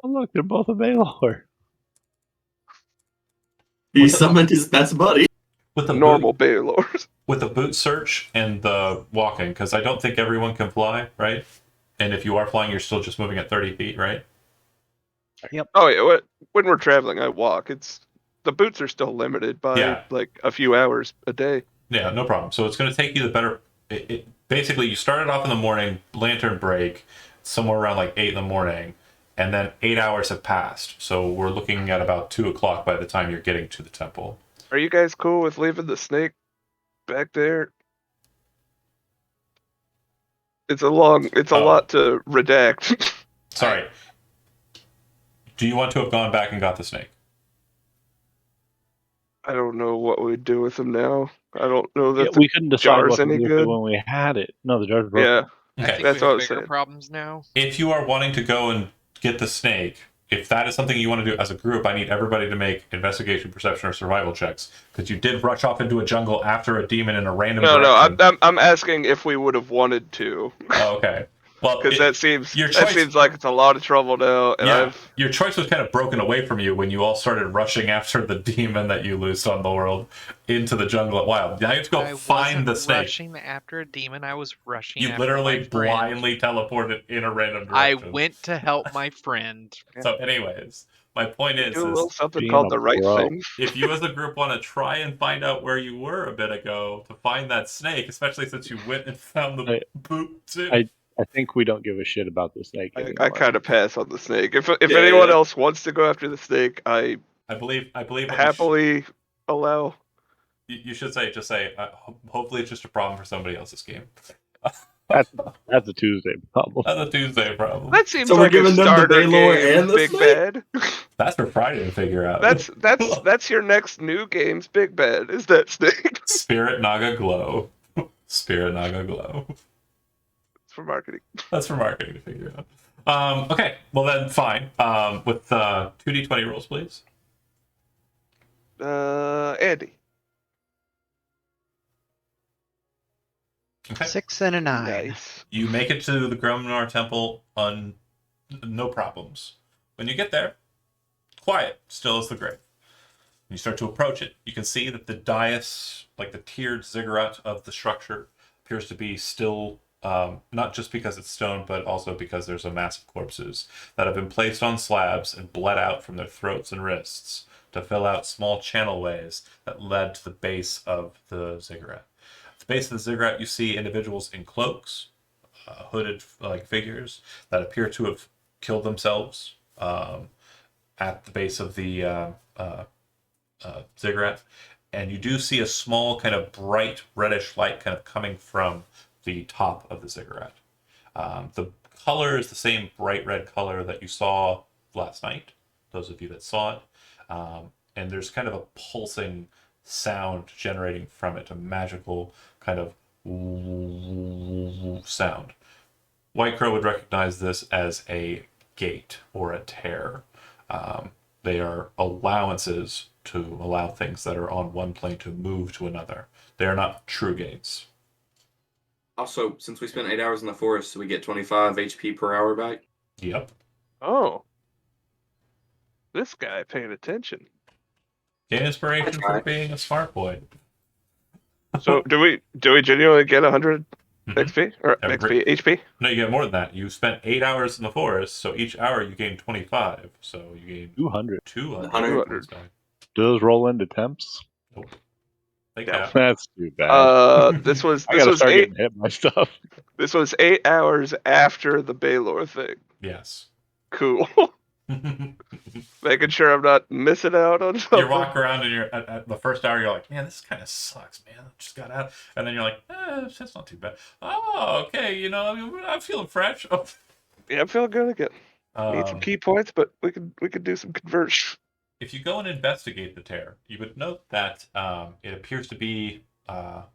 Oh, look, they're both available. He summoned his best buddy. With the Normal boot, Baylors. with the boot search and the walking, because I don't think everyone can fly, right? And if you are flying, you're still just moving at 30 feet, right? Oh yeah, when we're traveling, I walk. The boots are still limited by Yeah. like a few hours a day. Yeah, no problem. So it's going to take you the better. Basically, you started off in the morning, lantern break, somewhere around like 8 in the morning, and then 8 hours have passed. So we're looking at about 2 o'clock by the time you're getting to the temple. Are you guys cool with leaving the snake back there? It's a Oh. lot to redact. Sorry. Do you want to have gone back and got the snake? I don't know what we'd do with him now. I don't know that We couldn't decide jar's what to any do with it good. when we had it. No, the jar's broken. Yeah, I Okay. think That's we what I have was bigger saying. problems now. If you are wanting to go and get the snake, if that is something you want to do as a group, I need everybody to make investigation, perception, or survival checks. Because you did rush off into a jungle after a demon in a random No, direction. I'm asking if we would have wanted to, Oh, okay. Well, because that seems your choice- like it's a lot of trouble now, and yeah, your choice was kind of broken away from you when you all started rushing after the demon that you loosed on the world into the jungle at Wild. Now you have to go I find the wasn't snake. rushing after a demon. I was rushing You after literally my friend. blindly teleported in a random I direction. went to help my friend. So, anyways, my point is do a little something being called a the right bro. thing. if you as a group want to try and find out where you were a bit ago to find that snake, especially since you went and found the boot too. I think we don't give a shit about the snake anymore. I kind of pass on the snake. If Yeah, anyone yeah. else wants to go after the snake, I I believe what happily allow. you should say. Just say. Hopefully, it's just a problem for somebody else's game. That's a Tuesday problem. That's a Tuesday problem. That seems So we're like a giving them the starter Baylor game, and the Big snake? Bad. That's for Friday to figure out. That's your next new game's Big Bad. Is that snake? Spirit Naga Glow. Spirit Naga Glow. It's for marketing. That's for marketing to figure out. Okay, well then, fine. With 2d20 rolls, please. Andy. Okay. 6 and a 9. Nice. You make it to the Grumnar Temple on no problems. When you get there, quiet, still as the grave. You start to approach it. You can see that the dais, like the tiered ziggurat of the structure, appears to be still, not just because it's stone, but also because there's a mass of corpses that have been placed on slabs and bled out from their throats and wrists to fill out small channelways that led to the base of the ziggurat. At the base of the ziggurat, you see individuals in cloaks, hooded like figures that appear to have killed themselves at the base of the ziggurat, and you do see a small kind of bright reddish light kind of coming from the top of the ziggurat. The color is the same bright red color that you saw last night, those of you that saw it. And there's kind of a pulsing sound generating from it, a magical kind of sound. White Crow would recognize this as a gate or a tear. They are allowances to allow things that are on one plane to move to another. They are not true gates. Also, since we spent 8 hours in the forest, we get 25 HP per hour back. Yep. Oh. This guy paying attention. Gain inspiration for being a smart boy. So do we genuinely get 100 Mhm. XP or Every- XP HP? No, you get more than that. You spent 8 hours in the forest, so each hour you gain 25. So you gain 200. 200 200. points back. Do those roll into temps? Nope. They Yeah. cap. That's too bad. This was I gotta start 8 getting hit by stuff. this was 8 hours after the Baylor thing. Yes. Cool. You Making sure I'm not missing out on something. walk around and you're at the first hour, you're like, man, this kind of sucks, man. I just got out. And then you're like, that's not too bad. Oh, okay, I'm feeling fresh. Oh. Yeah, I'm feeling good again. Need some Um, key points, but we could do some conversion. if you go and investigate the tear, you would note that it appears to be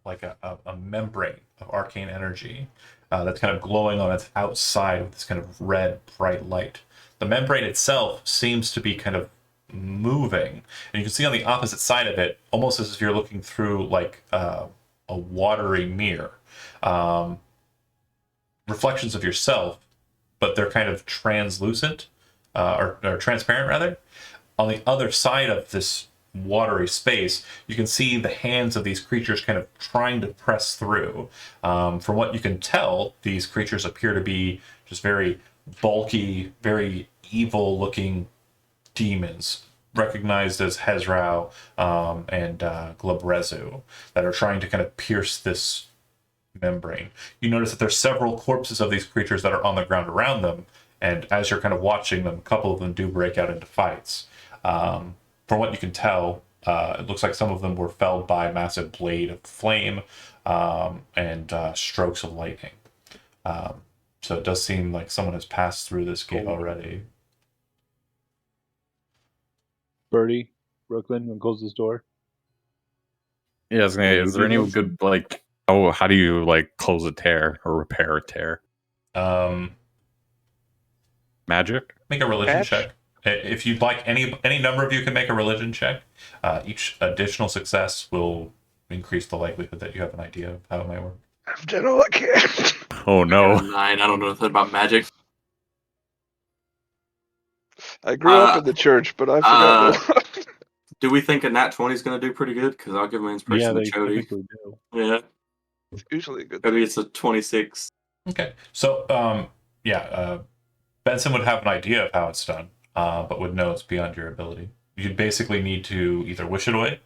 like a membrane of arcane energy that's kind of glowing on its outside with this kind of red, bright light. The membrane itself seems to be kind of moving, and you can see on the opposite side of it, almost as if you're looking through like a watery mirror, reflections of yourself, but they're kind of translucent or transparent rather. On the other side of this watery space, you can see the hands of these creatures kind of trying to press through. From what you can tell, these creatures appear to be just very bulky, very evil-looking demons, recognized as Hezrau and Glabrezu, that are trying to kind of pierce this membrane. You notice that there's several corpses of these creatures that are on the ground around them, and as you're kind of watching them, a couple of them do break out into fights. From what you can tell, it looks like some of them were felled by a massive blade of flame and strokes of lightning. So it does seem like someone has passed through this gate already. Birdie, Brooklyn, and close this door. Yeah, I was gonna, is there any good how do you like close a tear or repair a tear? Magic? Make a religion Patch? check. If you'd like, any number of you can make a religion check. Each additional success will increase the likelihood that you have an idea of how it might work. I've done all I can. Oh no. 9. I don't know nothing about magic. I grew up in the church, but I forgot a lot. Do we think a nat 20 is going to do pretty good? Because I'll give my inspiration Yeah, to they Chody. typically do. Yeah, It's usually a good maybe thing. it's a 26. Okay. So, Benson would have an idea of how it's done, but would know it's beyond your ability. You'd basically need to either wish it away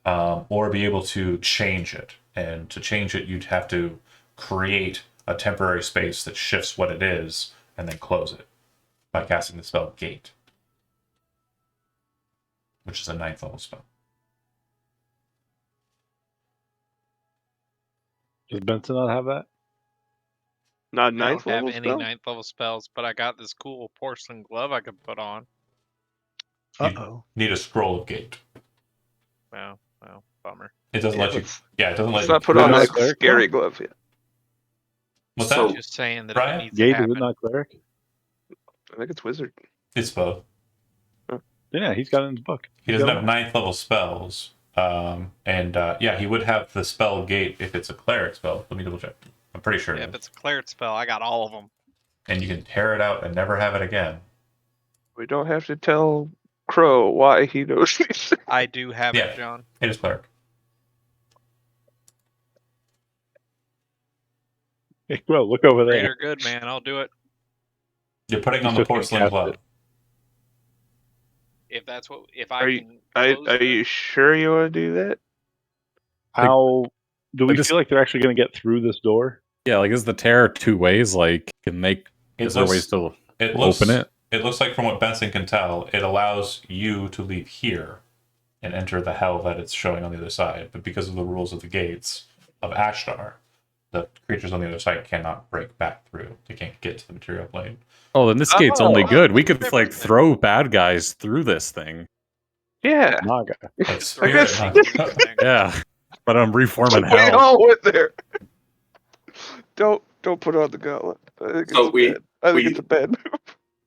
or be able to change it. And to change it, you'd have to create a temporary space that shifts what it is and then close it by casting the spell Gate, which is a 9th level spell. Does Benson not have that? Not I don't ninth have level any spell? 9th level spells, but I got this cool porcelain glove I could put on. Uh-oh. Need a scroll of Gate. Well, bummer. It doesn't let you. Yeah, it doesn't let Let's you. not put Is it on not that cleric scary glove yet. What's So- that? Just saying that Brian? it needs Gate, to is happen. it not cleric? I think it's wizard. It's both. Yeah, he's got it in his book. He doesn't have 9th level spells. He would have the spell Gate if it's a cleric spell. Let me double check. I'm pretty sure. Yeah, if it's a cleric spell, I got all of them. And you can tear it out and never have it again. We don't have to tell Crow why he knows these. I do have Yeah. it, John. It is cleric. Hey, bro, look over Great there. or good, man. I'll do it. You're putting You on the still can't porcelain cast glove. it. If that's what, if Are I you- can. Are close the- you sure you want to do that? How do we Like, feel like they're actually going to get through this door? Yeah, like is the tear two ways? Like, can they? It Is there looks- ways to It looks, open it? It looks like, from what Benson can tell, it allows you to leave here and enter the hell that it's showing on the other side. But because of the rules of the gates of Ashtar, the creatures on the other side cannot break back through. They can't get to the material plane. Oh, then this gate's only Oh. good. We could Different like thing. throw bad guys through this thing. Yeah. Naga. Like I spirit. guess- Huh? Yeah, but I'm reforming We hell. all went there. Don't put on the gauntlet. I think So it's bad. I think we- it's a bad move.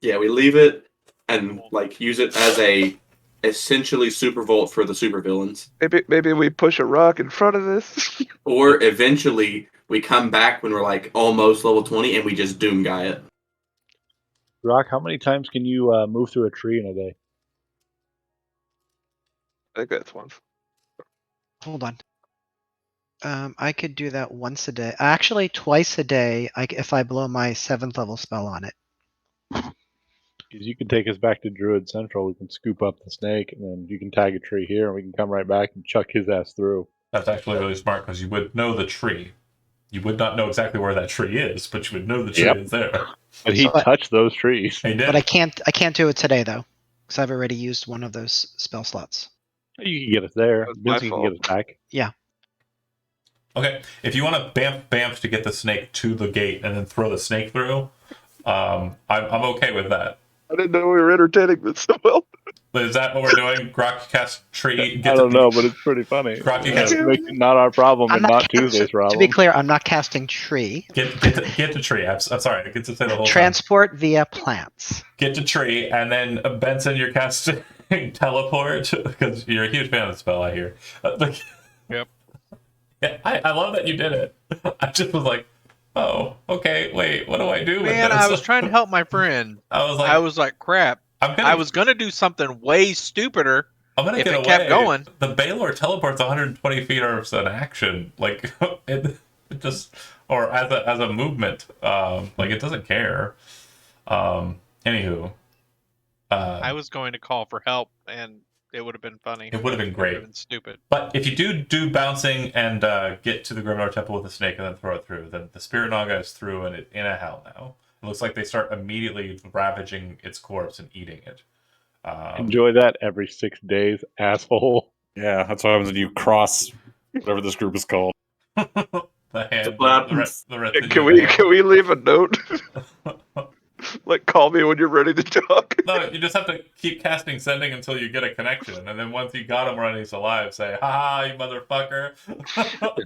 Yeah, we leave it and like use it as a essentially super volt for the supervillains. Maybe we push a rock in front of this. Or eventually we come back when we're like almost level 20 and we just doom guy it. Rock, how many times can you move through a tree in a day? I think that's one. Hold on. I could do that once a day. Actually, twice a day. If I blow my 7th level spell on it. Because you can take us back to Druid Central. We can scoop up the snake, and then you can tag a tree here, and we can come right back and chuck his ass through. That's actually really smart because you would know the tree. You would not know exactly where that tree is, but you would know the tree Yep. is there. But he But- touched those trees. He did. But I can't do it today though, because I've already used one of those spell slots. You can get us there. That's my Vincent can get us back. Okay, if you want to bamf to get the snake to the gate and then throw the snake through, I'm okay with that. I didn't know we were entertaining this so well. Is that what we're doing? Grok cast tree. I don't know, but it's pretty funny. Crocky Yeah, has- make it not our problem I'm and not not casting- Tuesday's To problem. be clear, I'm not casting tree. Get to tree. I'm sorry, I get to say the whole Transport via plants. time. Get to tree, and then Benson, you're casting teleport because you're a huge fan of the spell. I hear. Yep. Yeah, I love that you did it. I just was like, oh, okay, wait, what do I do? Man, with this? I was trying to help my friend. I was like, crap. I'm gonna, I was gonna do something way stupider. I'm gonna if get it away. kept going. The Baylor teleports 120 feet as an action, like it just, or as a movement, like it doesn't care. Anywho, I was going to call for help, and it would have been funny. It would have been It would great. have been stupid. But if you do bouncing and get to the Grimnar Temple with the snake and then throw it through, then the Spirit Naga is through and in a hell now. It looks like they start immediately ravaging its corpse and eating it. Enjoy that every 6 days, asshole. Yeah, that's what happens when you cross whatever this group is called. The hand, That's what happens. the rest Can we leave a note? Like, call me when you're ready to talk. No, you just have to keep casting sending until you get a connection, and then once you got him running, he's alive. Say, "Ha ha, you motherfucker!"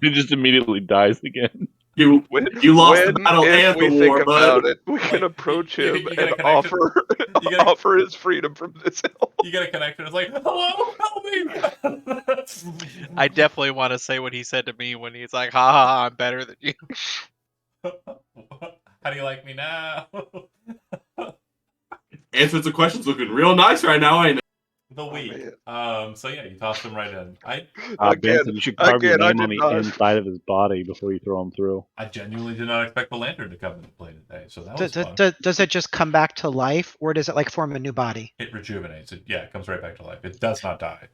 He just immediately dies again. You When, lost the when, battle if and we the think war, about bud. it, we can approach you him get a and connection? offer You get a- offer his freedom from this hell. You get a connection. It's like, "Hello, help me!" I definitely want to say what he said to me when he's like, "Ha ha, ha, I'm better than you." How do you like me now? Answers the questions looking real nice right now, ain't it? The week. man. So yeah, you tossed him right in. Again, Benson, you should carve your again, I name on did the not. inside of his body before you throw him through. I genuinely did not expect the lantern to come into play today, so that was fun. Does it just come back to life, or does it like form a new body? It rejuvenates. It comes right back to life. It does not die.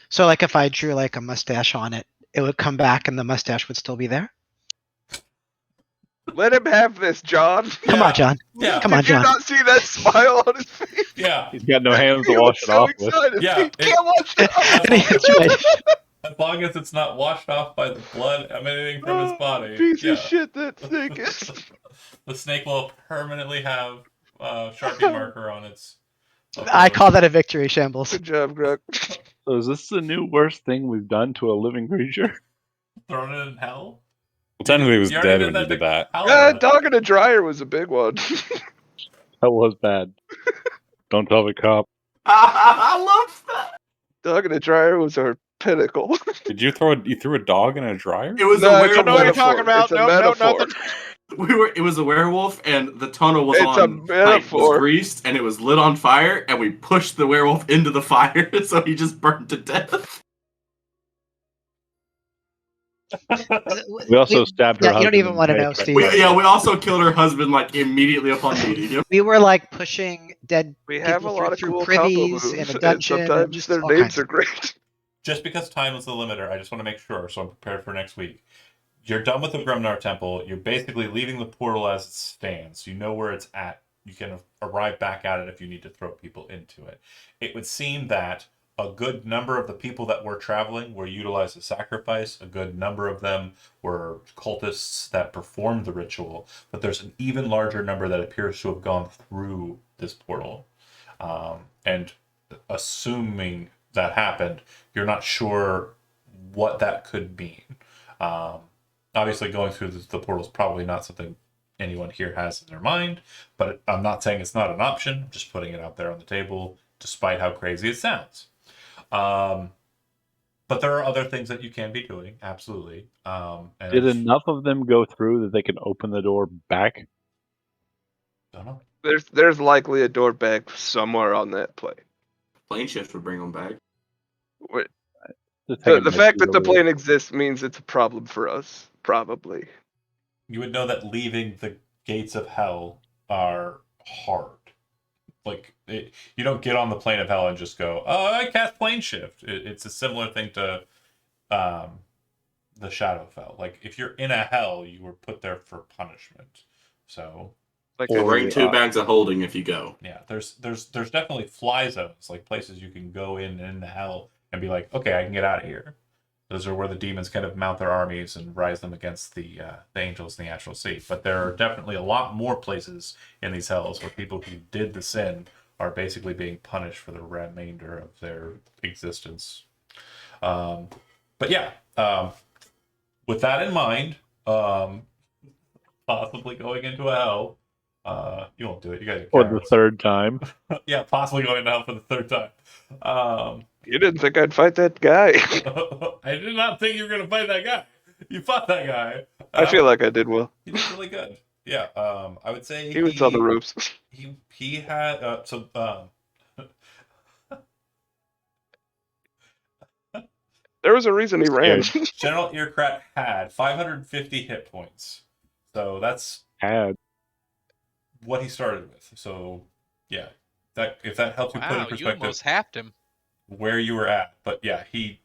So like if I drew like a mustache on it, it would come back and the mustache would still be there? Let him have this, John. Come on, John. Yeah. Come on, Did you John. not see that smile on his face? Yeah. He's got no hands He to wash was it so off with. excited. Yeah, He it- can't wash it off. That's right. As long as it's not washed off by the blood emanating from his body. Piece yeah. of shit that snake is. The snake will permanently have Sharpie marker on its. I call that a victory, Shambles. Good job, Greg. So is this the new worst thing we've done to a living creature? Thrown it in hell. Well, technically, it was You already dead did when that you did to that. Yeah, Paladin. dog in a dryer was a big one. That was bad. Don't tell the cop. I love that. Dog in a dryer was our pinnacle. Did you threw a dog in a dryer? It was No, a it's a I know what you're werewolf. talking about. It's a Nope, nope, metaphor. nothing. It was a werewolf, and the tunnel was It's a on was metaphor. greased, and it was lit on fire, and we pushed the werewolf into the fire, so he just burned to death. We also stabbed her Yeah, you don't husband even in want to the know, face. Steve. We also killed her husband like immediately upon meeting him. We were like pushing dead We have a people lot of through cool combo privies in moves, a and dungeon and sometimes just their all names kinds are of. great. Just because time is the limiter, I just want to make sure, so I'm prepared for next week. You're done with the Grumnar Temple. You're basically leaving the portal as it stands. You know where it's at. You can arrive back at it if you need to throw people into it. It would seem that a good number of the people that were traveling were utilized as sacrifice. A good number of them were cultists that performed the ritual. But there's an even larger number that appears to have gone through this portal. And assuming that happened, you're not sure what that could mean. Obviously, going through the portal is probably not something anyone here has in their mind, but I'm not saying it's not an option. I'm just putting it out there on the table, despite how crazy it sounds. But there are other things that you can be doing, absolutely. And Did enough of them go through that they can open the door back? don't know. There's likely a door back somewhere on that plane. Plane shift would bring him back. Just hanging The my fact feet that the over there. plane exists means it's a problem for us, probably. You would know that leaving the gates of hell are hard. Like you don't get on the plane of hell and just go, "Oh, I cast plane shift." It's a similar thing to the Shadowfell. Like if you're in a hell, you were put there for punishment. So Like Or, Bring 2 bags of holding if you go. yeah, there's definitely fly zones, like places you can go in the hell and be like, okay, I can get out of here. Those are where the demons kind of mount their armies and rise them against the angels in the astral sea. But there are definitely a lot more places in these hells where people who did the sin are basically being punished for the remainder of their existence. But yeah, with that in mind, possibly going into a hell. You won't do it. You guys are for the cowards. third time. Yeah, possibly going to hell for the third time. You didn't think I'd fight that guy. I did not think you were going to fight that guy. You fought that guy. I feel like I did well. He did really good. Yeah, I would say He was on the ropes. he had There was a reason he ran. General Earcrat had 550 hit points, so that's Had. what he started with. So yeah, that if that helps you put in Wow, you perspective almost halved him. where you were at. But yeah, he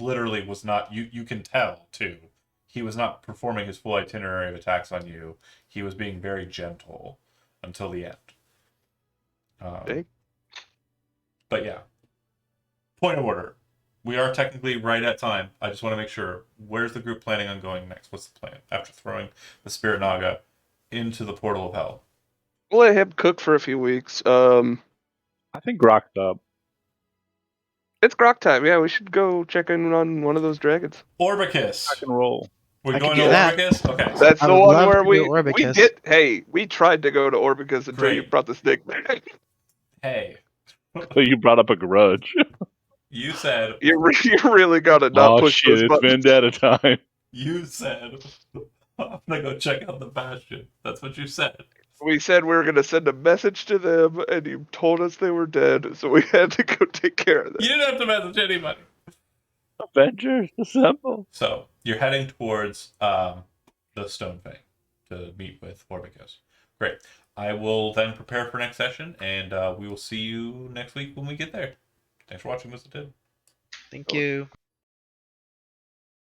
literally was not. You can tell too. He was not performing his full itinerary of attacks on you. He was being very gentle until the end. Okay. But yeah, point of order. We are technically right at time. I just want to make sure. Where's the group planning on going next? What's the plan after throwing the Spirit Naga into the portal of hell? We'll let him cook for a few weeks. I think Grok's up. It's Grok time. Yeah, we should go check in on one of those dragons. Orbicus. Rock and roll. We're I going could to do that. Orbicus? Okay. That's I the would one love where to do we Orbicus. did. Hey, we tried to go to Orbicus until you Great. brought the snake back. Hey, So you brought up a grudge. you said You really gotta not Oh push shit, those it's buttons. vendetta time. I'm gonna go check out the Bastion. That's what you said. We said we were gonna send a message to them, and you told us they were dead, so we had to go take care of them. You didn't have to message anybody. Avengers assemble. So you're heading towards the Stone Fang to meet with Orbicus. Great. I will then prepare for next session, and we will see you next week when we get there. Thanks for watching, Mr. Tid. Thank you.